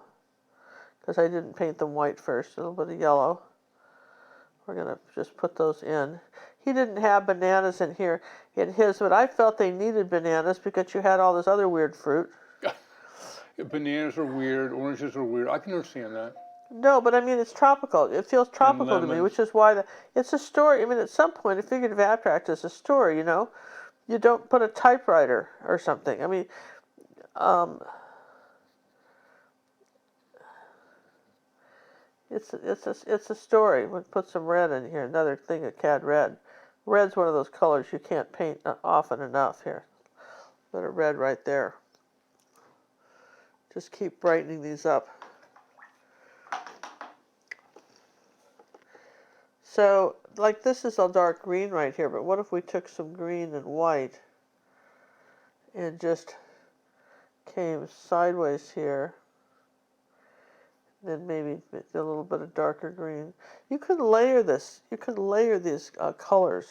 because I didn't paint them white first. A little bit of yellow. We're going to just put those in. He didn't have bananas in here in his, but I felt they needed bananas because you had all this other weird fruit. Bananas are weird. Oranges are weird. I can understand that. No, but I mean, it's tropical. It feels tropical to me, which is why it's a story. I mean, at some point, a figurative abstract is a story, you know? You don't put a typewriter or something. I mean, it's a story. We'll put some red in here. Another thing of cad red. Red's one of those colors you can't paint often enough. Here, put a red right there. Just keep brightening these up. So, like this is a dark green right here, but what if we took some green and white and just came sideways here, then maybe a little bit of darker green. You could layer this. You could layer these colors.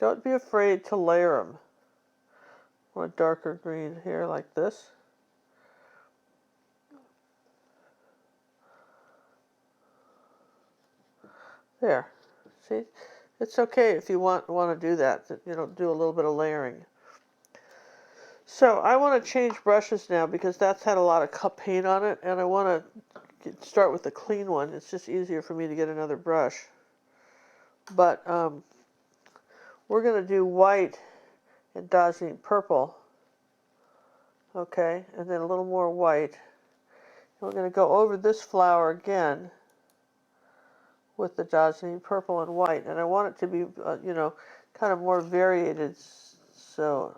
Don't be afraid to layer them. Or darker green here like this. There. See? It's okay if you want to do that. You know, do a little bit of layering. So I want to change brushes now because that's had a lot of paint on it, and I want to start with the clean one. It's just easier for me to get another brush. But we're going to do white and dazzling purple. Okay, and then a little more white. And we're going to go over this flower again with the dazzling purple and white, and I want it to be, you know, kind of more variated. So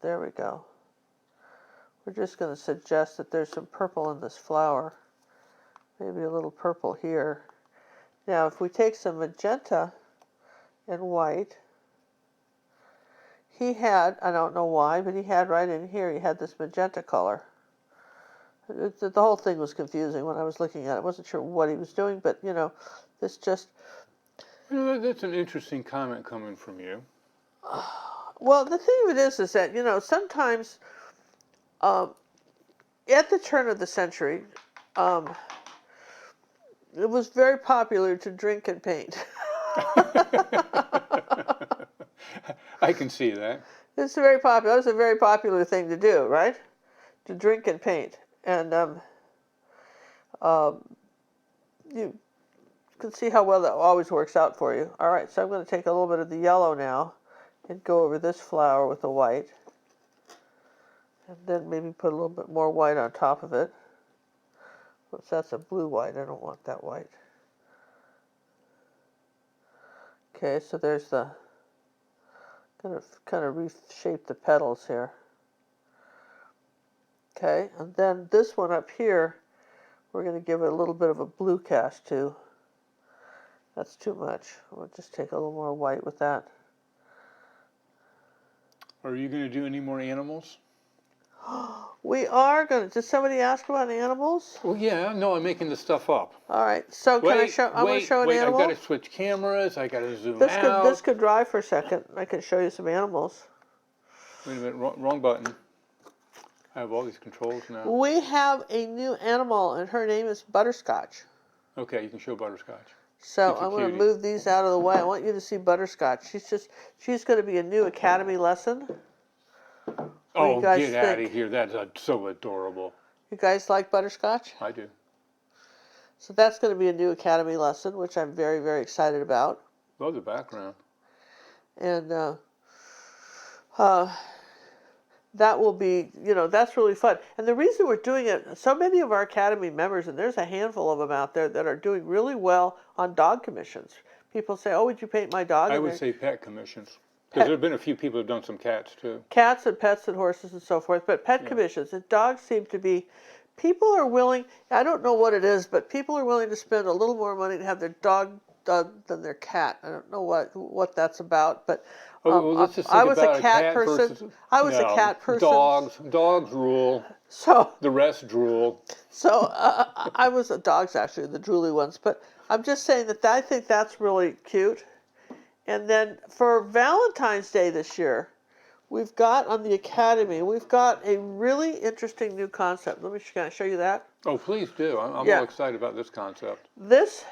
there we go. We're just going to suggest that there's some purple in this flower. Maybe a little purple here. Now, if we take some magenta and white, he had, I don't know why, but he had right in here, he had this magenta color. The whole thing was confusing when I was looking at it. I wasn't sure what he was doing, but, you know, this just... You know, that's an interesting comment coming from you. Well, the thing of it is that, you know, sometimes at the turn of the century, it was very popular to drink and paint. I can see that. It's very popular. That was a very popular thing to do, right? To drink and paint. And you can see how well that always works out for you. All right, so I'm going to take a little bit of the yellow now and go over this flower with the white. And then maybe put a little bit more white on top of it. Oops, that's a blue white. I don't want that white. Okay, so there's the... kind of reshape the petals here. Okay, and then this one up here, we're going to give it a little bit of a blue cast too. That's too much. We'll just take a little more white with that. Are you going to do any more animals? We are going to. Did somebody ask about animals? Well, yeah. No, I'm making the stuff up. All right. So can I show? I'm going to show an animal. I've got to switch cameras. I got to zoom out. This could dry for a second. I can show you some animals. Wait a minute. Wrong button. I have all these controls now. We have a new animal, and her name is Butterscotch. Okay, you can show Butterscotch. So I'm going to move these out of the way. I want you to see Butterscotch. She's going to be a new Academy lesson. Oh, get out of here. That's so adorable. You guys like Butterscotch? I do. So that's going to be a new Academy lesson, which I'm very, very excited about. Love the background. And that will be, that's really fun. And the reason we're doing it, so many of our Academy members, and there's a handful of them out there that are doing really well on dog commissions. People say, "Oh, would you paint my dog?" I And would they're say pet commissions. Because there have been a few people who've done some cats too. cats and pets and horses and so forth, but pet Yeah. commissions. And dogs seem to be, people are willing, I don't know what it is, but people are willing to spend a little more money to have their dog done than their cat. I don't know what that's about, but Well, let's just I think was a about a cat cat person. versus. I was a No, cat person. dogs rule. So The rest drool. So I was dogs actually, the drooly ones, but I'm just saying that I think that's really cute. And then for Valentine's Day this year, we've got on the Academy, we've got a really interesting new concept. Can I show you that? Oh, please do. I'm Yeah. all excited about this concept. This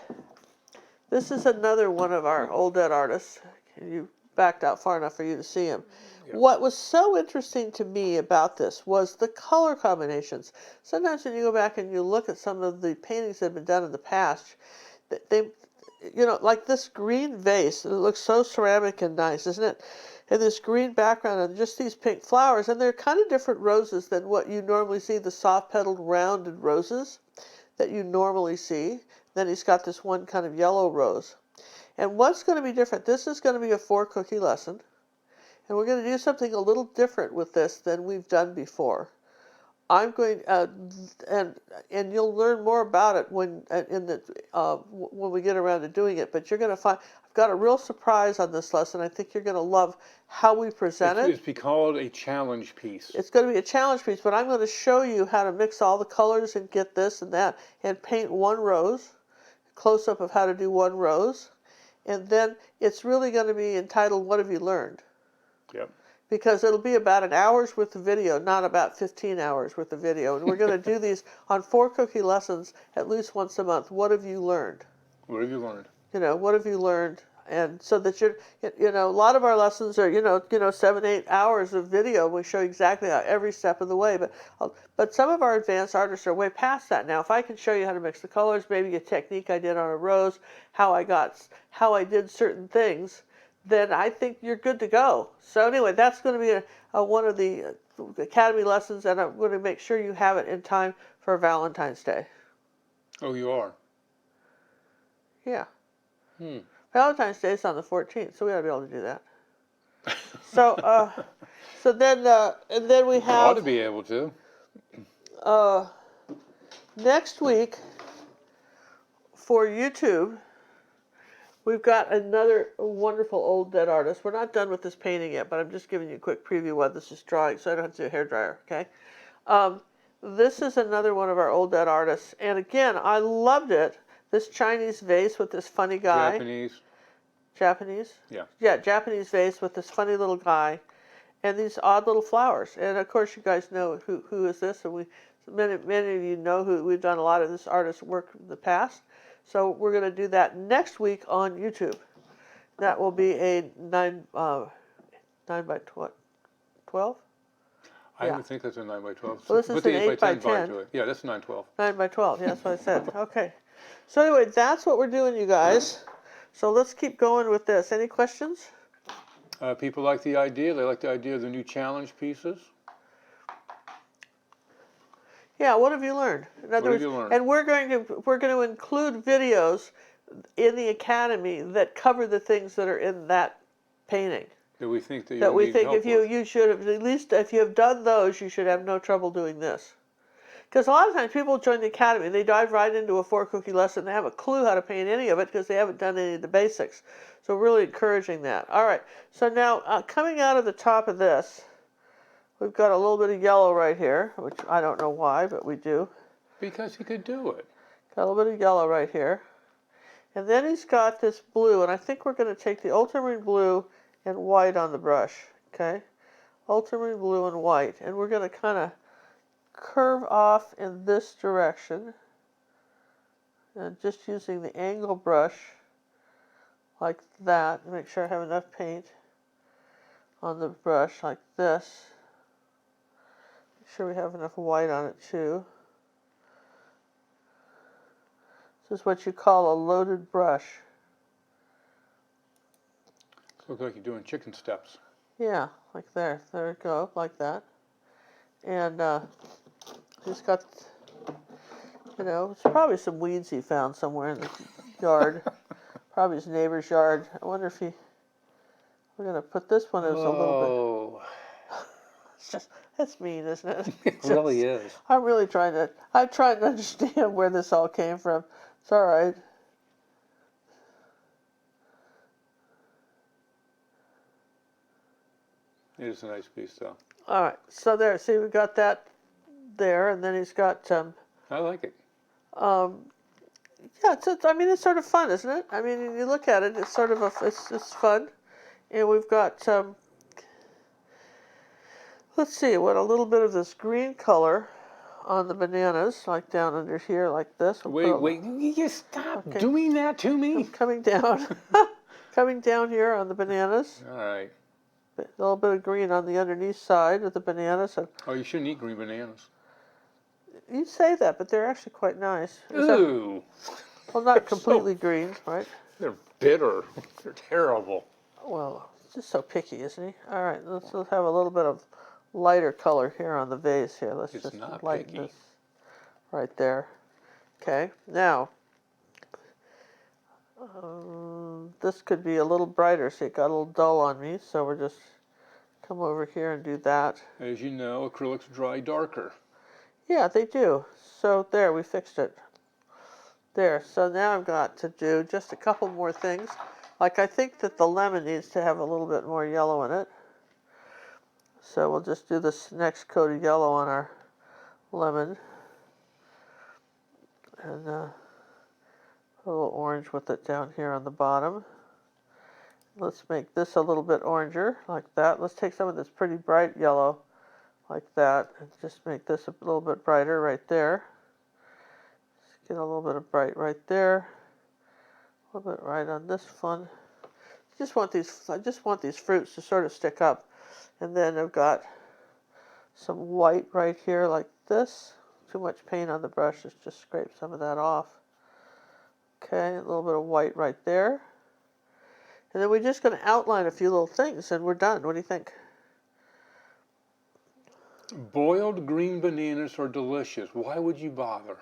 is another one of our old dead artists. You backed out far enough for you to see him. Yep. What was so interesting to me about this was the color combinations. Sometimes when you go back and you look at some of the paintings that have been done in the past, they, like this green vase, it looks so ceramic and nice, isn't it? And this green background and just these pink flowers, and they're kind of different roses than what you normally see, the soft-petaled rounded roses that you normally see. Then he's got this one kind of yellow rose. And what's going to be different? This is going to be a 4-cookie lesson. And we're going to do something a little different with this than we've done before. I'm going, and you'll learn more about it when we get around to doing it. But you're going to find I've got a real surprise on this lesson. I think you're going to love how we present it. It's be called a challenge piece. It's going to be a challenge piece, but I'm going to show you how to mix all the colors and get this and that and paint one rose, close up of how to do one rose, and then it's really going to be entitled "What Have You Learned?" Yep. Because it'll be about an hour's worth of video, not about 15 hours worth of video. And we're going to do these on 4-cookie lessons at least once a month. What have you learned? What have you learned? What have you learned? And so that a lot of our lessons are, 7, 8 hours of video. We show exactly how every step of the way. But some of our advanced artists are way past that now. If I can show you how to mix the colors, maybe a technique I did on a rose, how I did certain things, then I think you're good to go. So anyway, that's going to be one of the Academy lessons, and I'm going to make sure you have it in time for Valentine's Day. Oh, you are? Yeah. Valentine's Day is on the 14th, so we ought to be able to do that. So then we have. Ought to be able to. Next week for YouTube. We've got another wonderful old dead artist. We're not done with this painting yet, but I'm just giving you a quick preview while this is drying, so I don't have to do a hairdryer, okay? This is another one of our old dead artists. And again, I loved it. This Chinese vase with this funny guy. Japanese? Yeah. Yeah, Japanese vase with this funny little guy and these odd little flowers. And of course, you guys know who is this, and many of you know who we've done a lot of this artist's work in the past. So we're going to do that next week on YouTube. That will be a 9 by 12? I Yeah. would think that's a 9 by 12. Well, this is Put the an 8 by 10. To it. Yeah, that's 9/12. 9 by 12, yeah, that's what I said. Okay. So anyway, that's what we're doing, you guys. So let's keep going with this. Any questions? People like the idea. They like the idea of the new challenge pieces. Yeah, what have you learned? In other What have words, you learned? and we're going to include videos in the Academy that cover the things that are in that painting. That we think that, That we need think help if with. you should have, at least if you have done those, you should have no trouble doing this. Because a lot of times people join the Academy, they dive right into a 4-cookie lesson, they have a clue how to paint any of it because they haven't done any of the basics. So really encouraging that. All right, so now coming out of the top of this, we've got a little bit of yellow right here, which I don't know why, but we do. Because he could do it. Got a little bit of yellow right here. And then he's got this blue, and I think we're going to take the ultramarine blue and white on the brush, okay? Ultramarine blue and white. And we're going to kind of curve off in this direction. And just using the angle brush like that. Make sure I have enough paint on the brush like this. Make sure we have enough white on it too. This is what you call a loaded brush. Looks like you're doing chicken steps. Yeah, like there. There we go, like that. And he's got, you know, it's probably some weeds he found somewhere in the yard. Probably his neighbor's yard. I wonder if we're going to put this one as a little bit. It's just, that's mean, isn't it? It really is. I'm trying to understand where this all came from. It's all right. It is a nice piece, though. All right, so there, see, we got that there, and then he's got, I like it. yeah, I mean, it's sort of fun, isn't it? I mean, you look at it, it's sort of it's fun. And we've got, let's see, what, a little bit of this green color on the bananas, like down under here, like this. Wait, you stop doing that to me. I'm coming down, coming down here on the bananas. All right. A little bit of green on the underneath side of the bananas. Oh, you shouldn't eat green bananas. You say that, but they're actually quite nice. Ooh. Well, not completely green, right? They're bitter. They're terrible. Well, he's just so picky, isn't he? All right, let's have a little bit of lighter color here on the vase here. Let's just lighten this right there. Okay, now, this could be a little brighter. See, it got a little dull on me, so we're just come over here and do that. As you know, acrylics dry darker. Yeah, they do. So there, we fixed it. There, so now I've got to do just a couple more things. Like, I think that the lemon needs to have a little bit more yellow in it. So we'll just do this next coat of yellow on our lemon. And put a little orange with it down here on the bottom. Let's make this a little bit oranger, like that. Let's take some of this pretty bright yellow, like that, and just make this a little bit brighter right there. Just get a little bit of bright right there. A little bit right on this one. I just want these fruits to sort of stick up. And then I've got some white right here like this. Too much paint on the brush, let's just scrape some of that off. Okay, a little bit of white right there. And then we're just going to outline a few little things and we're done. What do you think? Boiled green bananas are delicious. Why would you bother?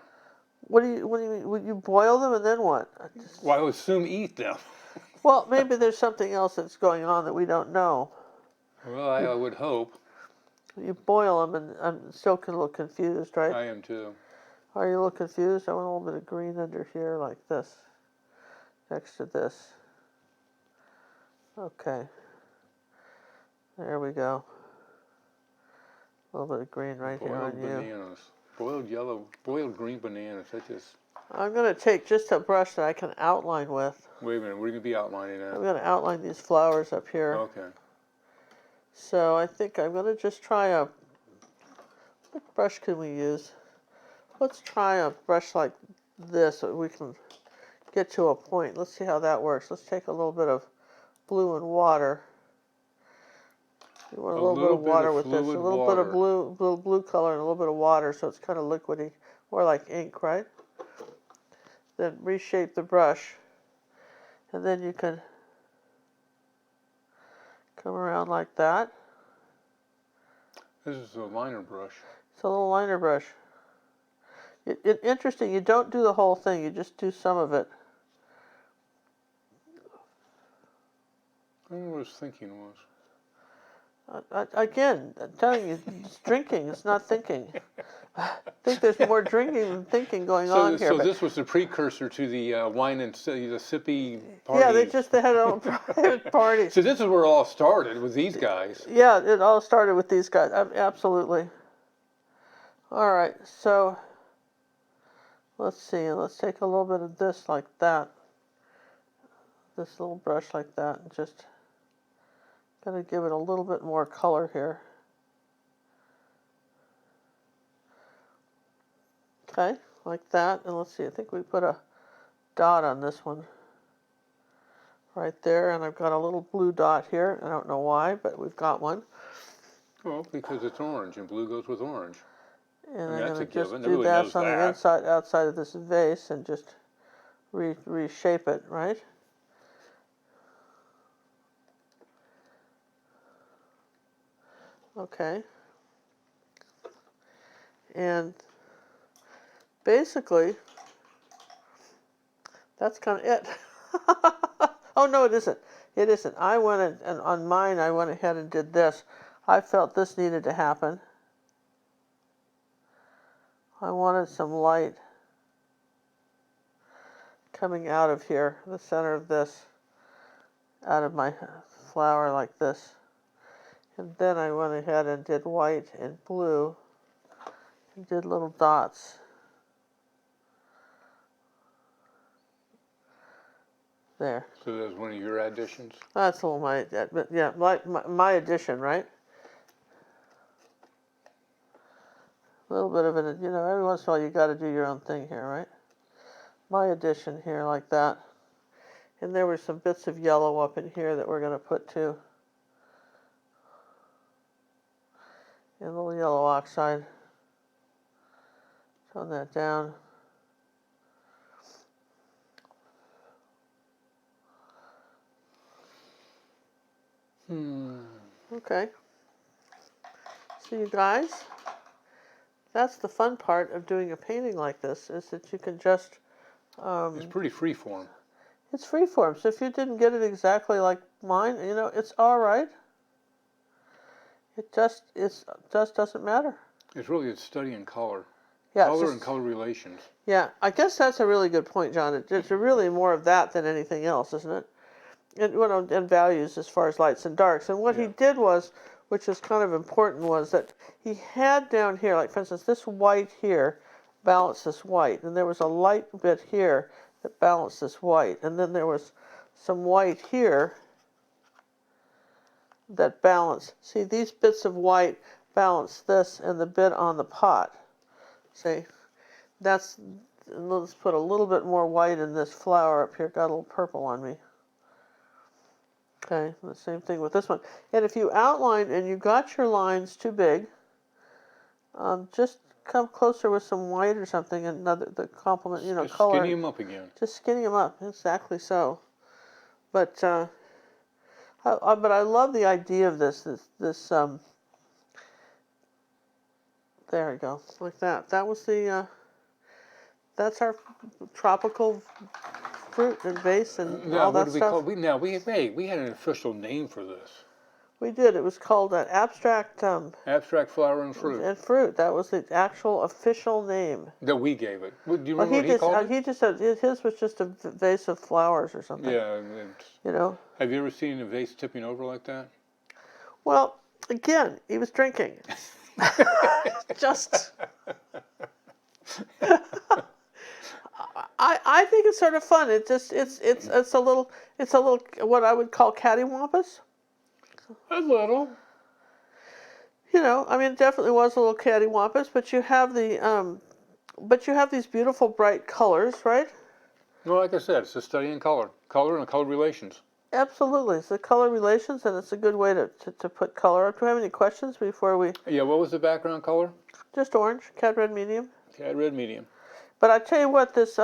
What do you mean? Would you boil them and then what? Well, I would assume eat them. Well, maybe there's something else that's going on that we don't know. Well, I would hope. You boil them, and I'm still a little confused, right? I am too. Are you a little confused? I want a little bit of green under here, like this, next to this. Okay. There we go. A little bit of green right here on you. Boiled bananas. Boiled green bananas. That just... I'm going to take just a brush that I can outline with. Wait a minute, we're going to be outlining that. I'm going to outline these flowers up here. Okay. So I think I'm going to just try what brush can we use? Let's try a brush like this so we can get to a point. Let's see how that works. Let's take a little bit of blue and water. You want a little bit of water with this. A little bit of blue color and a little bit of water so it's kind of liquidy, more like ink, right? Then reshape the brush. And then you can come around like that. This is a liner brush. It's a little liner brush. Interesting, you don't do the whole thing, you just do some of it. I don't know what his thinking was. Again, I'm telling you, it's drinking, it's not thinking. I think there's more drinking than thinking going on here. So this was the precursor to the wine and the sippy party. Yeah, they had their own private parties. So this is where it all started, with these guys. Yeah, it all started with these guys, absolutely. All right, so let's see, let's take a little bit of this like that. This little brush like that, and just gonna give it a little bit more color here. Okay, like that, and let's see, I think we put a dot on this one right there, and I've got a little blue dot here. I don't know why, but we've got one. Well, because it's orange, and blue goes with orange. And I mean, I'm going to just given. do Everybody that knows on that. the outside of this vase and just reshape it, right? Okay. And basically, that's kind of it. Oh, no, it isn't. It isn't. I went and on mine, I went ahead and did this. I felt this needed to happen. I wanted some light coming out of here, the center of this, out of my flower like this. And then I went ahead and did white and blue and did little dots. There. So that was one of your additions? That's all my, but yeah, my addition, right? A little bit of it, you know, every once in a while you got to do your own thing here, right? My addition here like that. And there were some bits of yellow up in here that we're going to put too. And a little yellow oxide. Tone that down. Okay. So you guys, that's the fun part of doing a painting like this, is that you can just... it's pretty freeform. It's freeform, so if you didn't get it exactly like mine, you know, it's all right. It just doesn't matter. It's really a study in color. Yeah, Color and color relations. Yeah, I guess that's a really good point, John. It's really more of that than anything else, isn't it? And values as far as lights and darks. And what he did was, which is kind of important, was that he had down here, like for instance, this white here balanced this white, and there was a light bit here that balanced this white, and then there was some white here that balanced. See, these bits of white balance this and the bit on the pot. See, that's, let's put a little bit more white in this flower up here. Got a little purple on me. Okay, the same thing with this one. And if you outline and you got your lines too big, just come closer with some white or something, and the complement, you know, just color. Skinny them up again. Just skinny them up, exactly so. But I love the idea of this. There we go, like that. That was the. That's our tropical fruit and vase and all that stuff. We had an official name for this. We did. It was called an abstract. Abstract flower and fruit. And fruit. That was the actual official name. That we gave it. Do you remember what he called it? He just said his was just a vase of flowers or something. Yeah. You know. Have you ever seen a vase tipping over like that? Well, again, he was drinking. Just. I think it's sort of fun. It's a little what I would call cattywampus. A little. You know, I mean, it definitely was a little cattywampus, but you have these beautiful bright colors, right? Well, like I said, it's a study in color and color relations. Absolutely, it's the color relations, and it's a good way to put color up. Do you have any questions before we? Yeah, what was the background color? Just orange, cad red medium. Cad red medium. But I tell you what, this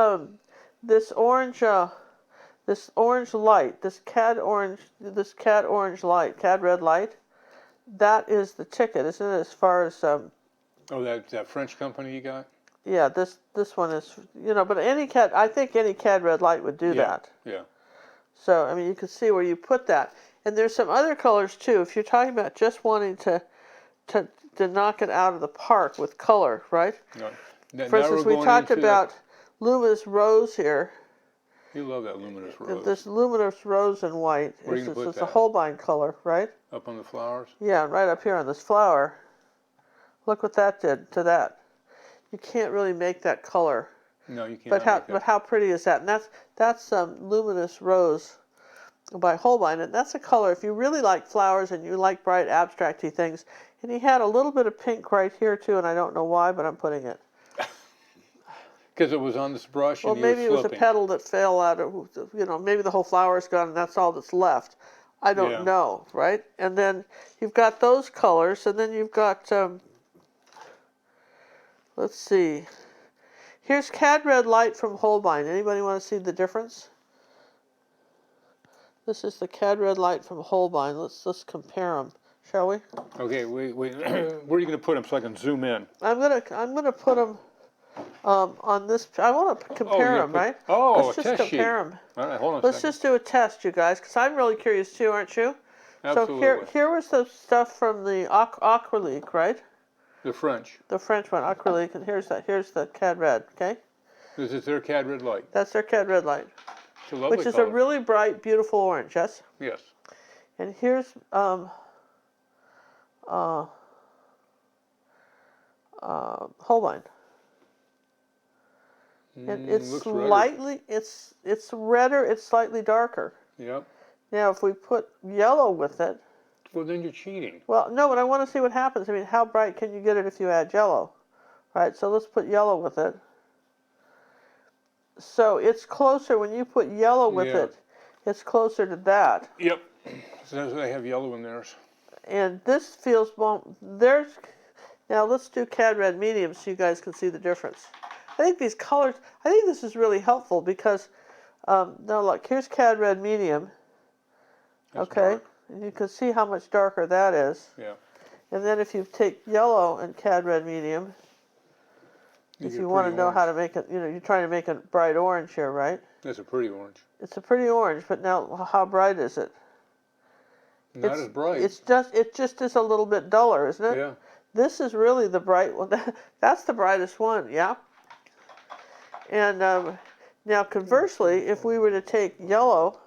orange light, this cad red light, that is the ticket, isn't it? As far as oh, that French company you got? Yeah, this one is, you know, but I think any cad red light would do that. Yeah. So I mean, you can see where you put that, and there's some other colors too. If you're talking about just wanting to knock it out of the park with color, right? No. For instance, we talked about luminous rose here. You love that luminous rose. This luminous rose and white. Where are you going to put that? It's a Holbein color, right? Up on the flowers? Yeah, right up here on this flower. Look what that did to that. You can't really make that color. No, you can't. But how pretty is that? And that's luminous rose by Holbein, and that's a color. If you really like flowers and you like bright abstracty things, and he had a little bit of pink right here too, and I don't know why, but I'm putting it. Because it was on this brush. Well, and maybe it was a flipping. petal that fell out of, you know, maybe the whole flower's gone and that's all that's left. I don't know, right? And then you've got those colors, and then you've got, let's see. Here's cad red light from Holbein. Anybody want to see the difference? This is the cad red light from Holbein. Let's compare them, shall we? Okay, wait. Where are you going to put them so I can zoom in? I'm gonna put them on this. I want to compare them, right? Oh, Let's a just test sheet. compare them. All right, hold on a Let's second. just do a test, you guys, because I'm really curious too, aren't you? Absolutely. So here was the stuff from the Acrylic, right? The French. The French one, Acrylic, and here's the Cad Red, okay? This is their Cad Red light. That's their Cad Red light, It's a lovely which is color. a really bright, beautiful orange, yes? Yes. And here's Holbein. And it's looks slightly, it's redder, it's slightly darker. Yep. Now, if we put yellow with it, Well, then you're cheating. well, no, but I want to see what happens. I mean, how bright can you get it if you add yellow? Right, so let's put yellow with it. So it's closer, when you put yellow with Yeah. it, it's closer to that. Yep. So they have yellow in theirs. And this feels, well, now let's do Cad Red medium so you guys can see the difference. I think these colors, I think this is really helpful because, now look, here's Cad Red medium. That's Okay, dark. and you can see how much darker that is. Yeah. And then if you take yellow and Cad Red medium, if you want to know how to make it, you're trying to make it bright orange here, right? That's a pretty orange. It's a pretty orange, but now how bright is it? Not as bright. It just is a little bit duller, isn't it? Yeah. This is really the bright one. That's the brightest one, yeah. And now conversely, if we were to take yellow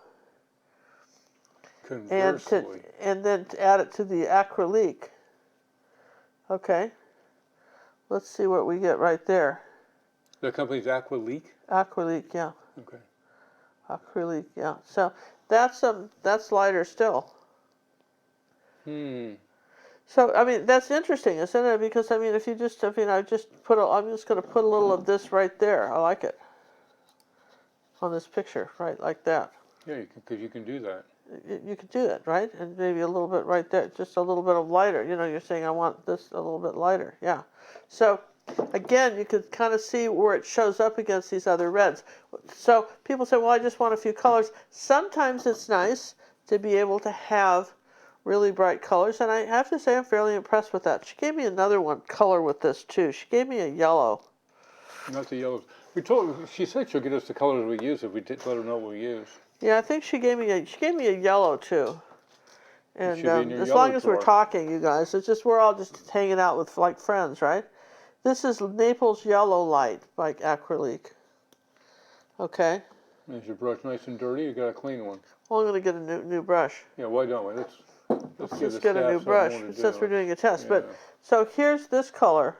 and then to add it to the acrylic, okay, let's see what we get right there. The company's Acrylic? Acrylic, yeah. Okay. Acrylic, yeah. So that's lighter still. So I mean that's interesting, isn't it? Because I mean if you just I'm just going to put a little of this right there. I like it on this picture, right, like that. Yeah, because you can do that. You could do that, right? And maybe a little bit right there, just a little bit of lighter. You're saying I want this a little bit lighter, yeah. So again, you could kind of see where it shows up against these other reds. So people say, well, I just want a few colors. Sometimes it's nice to be able to have really bright colors, and I have to say I'm fairly impressed with that. She gave me another color with this too. She gave me a yellow. Not the yellows. She said she'll get us the colors we use if we let her know what we use. Yeah, I think she gave me a yellow too. And as yellow long as we're drawer. talking, you guys, we're all just hanging out with like friends, right? This is Naples Yellow Light by Acrylic. Okay. Is your brush nice and dirty? You got a clean one. Well, I'm going to get a new brush. Yeah, why don't we? Let's Just get a new brush since we're doing a test. Yeah. But so here's this color.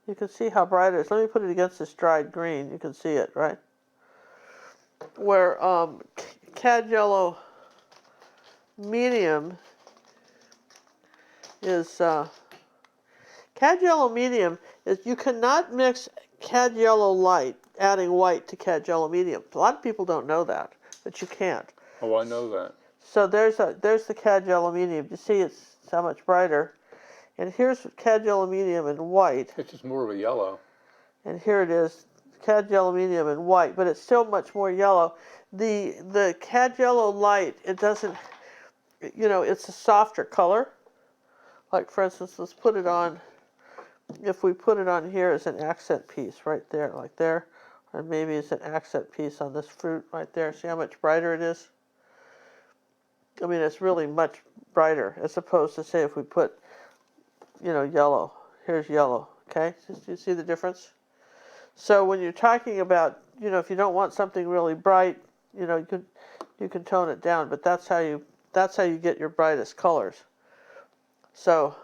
You can see how bright it is. Let me put it against this dried green. You can see it, right? Where Cad Yellow medium is Cad Yellow medium is you cannot mix Cad Yellow light adding white to Cad Yellow medium. A lot of people don't know that, but you can't. Oh, I know that. So there's the Cad Yellow medium. You see it's so much brighter. And here's Cad Yellow medium in white. It's just more of a yellow. And here it is, Cad Yellow medium in white, but it's still much more yellow. The Cad Yellow light, it doesn't, it's a softer color. Like for instance, let's put it on, if we put it on here as an accent piece right there, like there, or maybe it's an accent piece on this fruit right there. See how much brighter it is? I mean, it's really much brighter as opposed to say if we put, yellow. Here's yellow, okay? Do you see the difference? So when you're talking about, if you don't want something really bright, you can tone it down, but that's how you get your brightest colors. So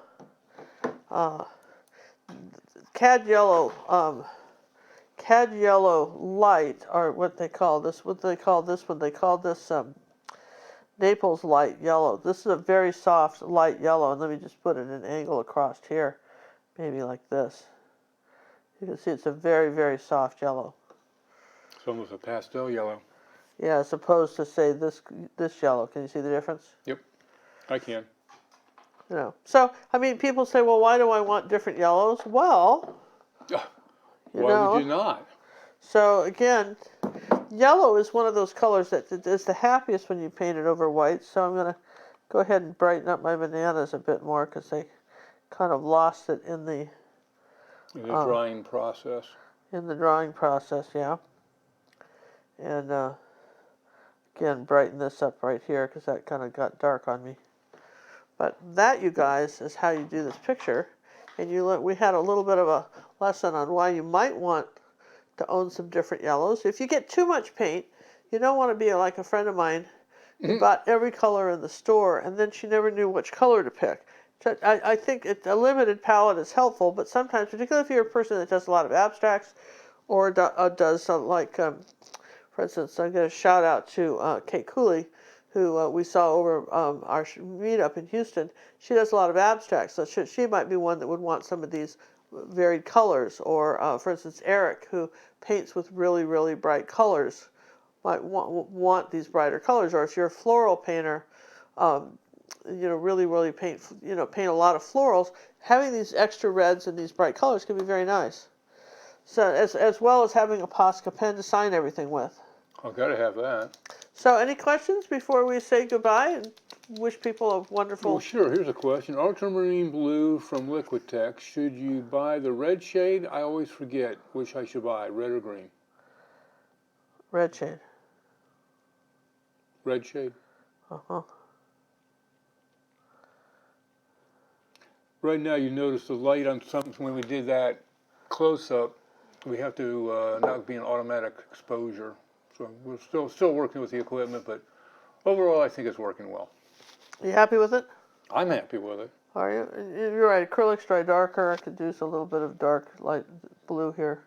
Cad Yellow light, or what they call this one, they call this Naples light yellow. This is a very soft light yellow, and let me just put it in an angle across here, maybe like this. You can see it's a very, very soft yellow. It's almost a pastel yellow. Yeah, as opposed to say this yellow. Can you see the difference? Yep, I can. So I mean, people say, well, why do I want different yellows? Well, why would you not? So again, yellow is one of those colors that is the happiest when you paint it over white. So I'm going to go ahead and brighten up my bananas a bit more because they kind of lost it in the drying process. In the drawing process, yeah. And again, brighten this up right here because that kind of got dark on me. But that, you guys, is how you do this picture. And we had a little bit of a lesson on why you might want to own some different yellows. If you get too much paint, you don't want to be like a friend of mine who bought every color in the store, and then she never knew which color to pick. So I think a limited palette is helpful, but sometimes, particularly if you're a person that does a lot of abstracts, or does like, for instance, I'm going to shout out to Kate Cooley, who we saw over our meetup in Houston. She does a lot of abstracts, so she might be one that would want some of these varied colors. Or, for instance, Eric, who paints with really, really bright colors, might want these brighter colors. Or if you're a floral painter, really, really paint a lot of florals, having these extra reds and these bright colors can be very nice. So as well as having a Posca pen to sign everything with. I've got to have that. So any questions before we say goodbye and wish people a wonderful... Well, sure. Here's a question. Ultramarine blue from Liquitex. Should you buy the red shade? I always forget which I should buy, red or green. Red shade. Red shade? Uh-huh. Right now, you notice the light on something when we did that close-up. We have to not be an automatic exposure. So we're still working with the equipment, but overall, I think it's working well. Are you happy with it? I'm happy with it. Are you? You're right. Acrylics dry darker. I could use a little bit of dark light blue here.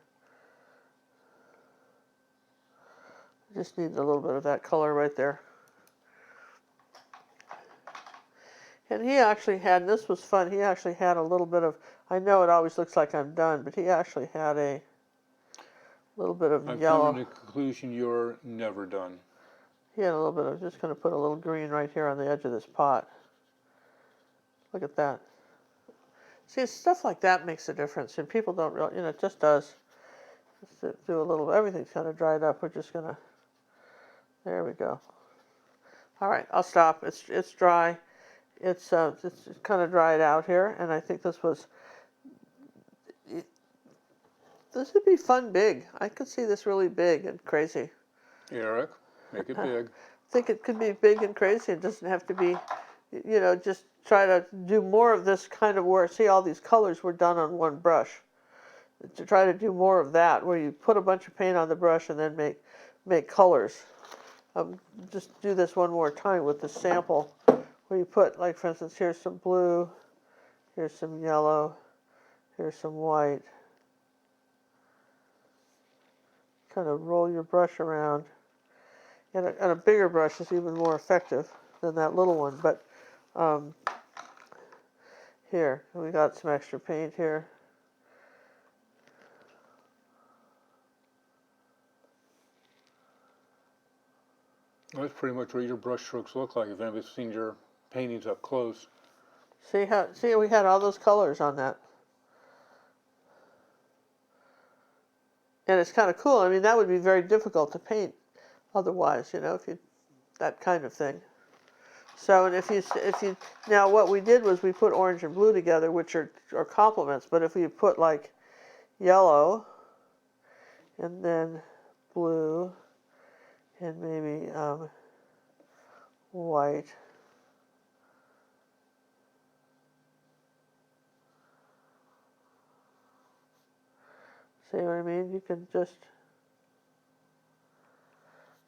Just need a little bit of that color right there. And he actually had, and this was fun, he actually had a little bit of, I know it always looks like I'm done, but he actually had a little bit of yellow. I'm coming to the conclusion you're never done. He had a little bit of, just going to put a little green right here on the edge of this pot. Look at that. See, stuff like that makes a difference, and people don't really, it just does. Just do a little, everything's kind of dried up. We're just going to, there we go. All right, I'll stop. It's dry. It's kind of dried out here, and I think this would be fun big. I could see this really big and crazy. Eric, make it big. I think it could be big and crazy. It doesn't have to be, just try to do more of this kind of work. See, all these colors were done on one brush. To try to do more of that, where you put a bunch of paint on the brush and then make colors. Just do this one more time with the sample, where you put, like, for instance, here's some blue, here's some yellow, here's some white. Kind of roll your brush around. And a bigger brush is even more effective than that little one. But here, we got some extra paint here. That's pretty much what your brush strokes look like if anybody's seen your paintings up close. See, we had all those colors on that. And it's kind of cool. I mean, that would be very difficult to paint otherwise, if you, that kind of thing. So, and if you, now what we did was we put orange and blue together, which are complements, but if we put like yellow, and then blue, and maybe white, see what I mean? You can just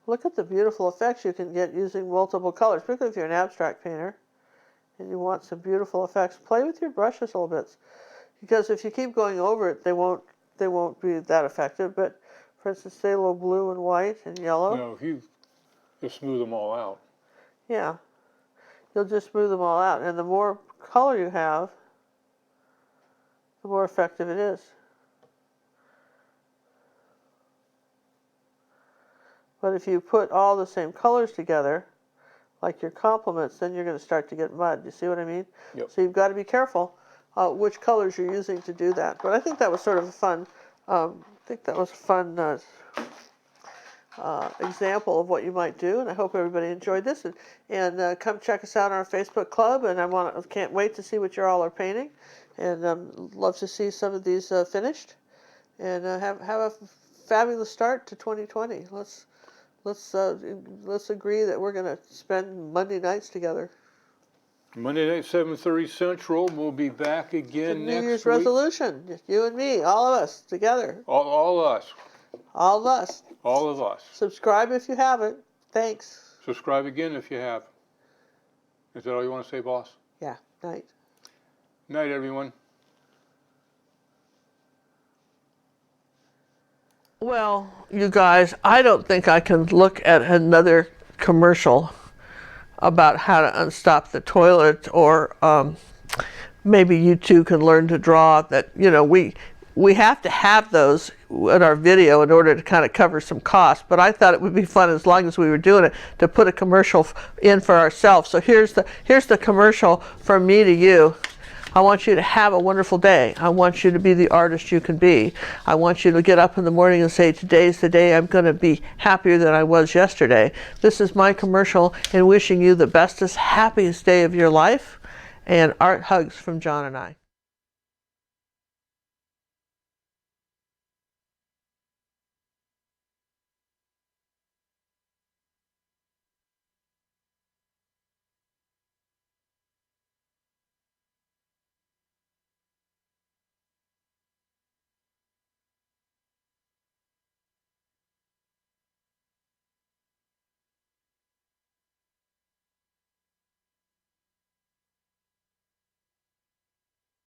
look at the beautiful effects you can get using multiple colors, particularly if you're an abstract painter and you want some beautiful effects. Play with your brushes a little bit, because if you keep going over it, they won't be that effective. But for instance, say a little blue and white and yellow. No, if you just smooth them all out. Yeah, you'll just smooth them all out, and the more color you have, the more effective it is. But if you put all the same colors together, like your complements, then you're going to start to get mud. You see what I mean? Yep. So you've got to be careful which colors you're using to do that. But I think that was sort of a fun, example of what you might do, and I hope everybody enjoyed this. And come check us out on our Facebook club. And can't wait to see what you all are painting, and love to see some of these finished. And have a fabulous start to 2020. Let's agree that we're going to spend Monday nights together. Monday night, 7:30 Central. We'll be back again next week. New Year's resolution. Just you and me, all of us together. All of us. All of us. All of us. Subscribe if you haven't. Thanks. Subscribe again if you have. Is that all you want to say, boss? Yeah. Night. Night, everyone. Well, you guys, I don't think I can look at another commercial about how to unstop the toilet, or maybe you two can learn to draw. That, you know, we have to have those in our video in order to kind of cover some costs, but I thought it would be fun, as long as we were doing it, to put a commercial in for ourselves. So here's the commercial from me to you. I want you to have a wonderful day. I want you to be the artist you can be. I want you to get up in the morning and say, today's the day I'm going to be happier than I was yesterday. This is my commercial in wishing you the bestest, happiest day of your life. And art hugs from John and I.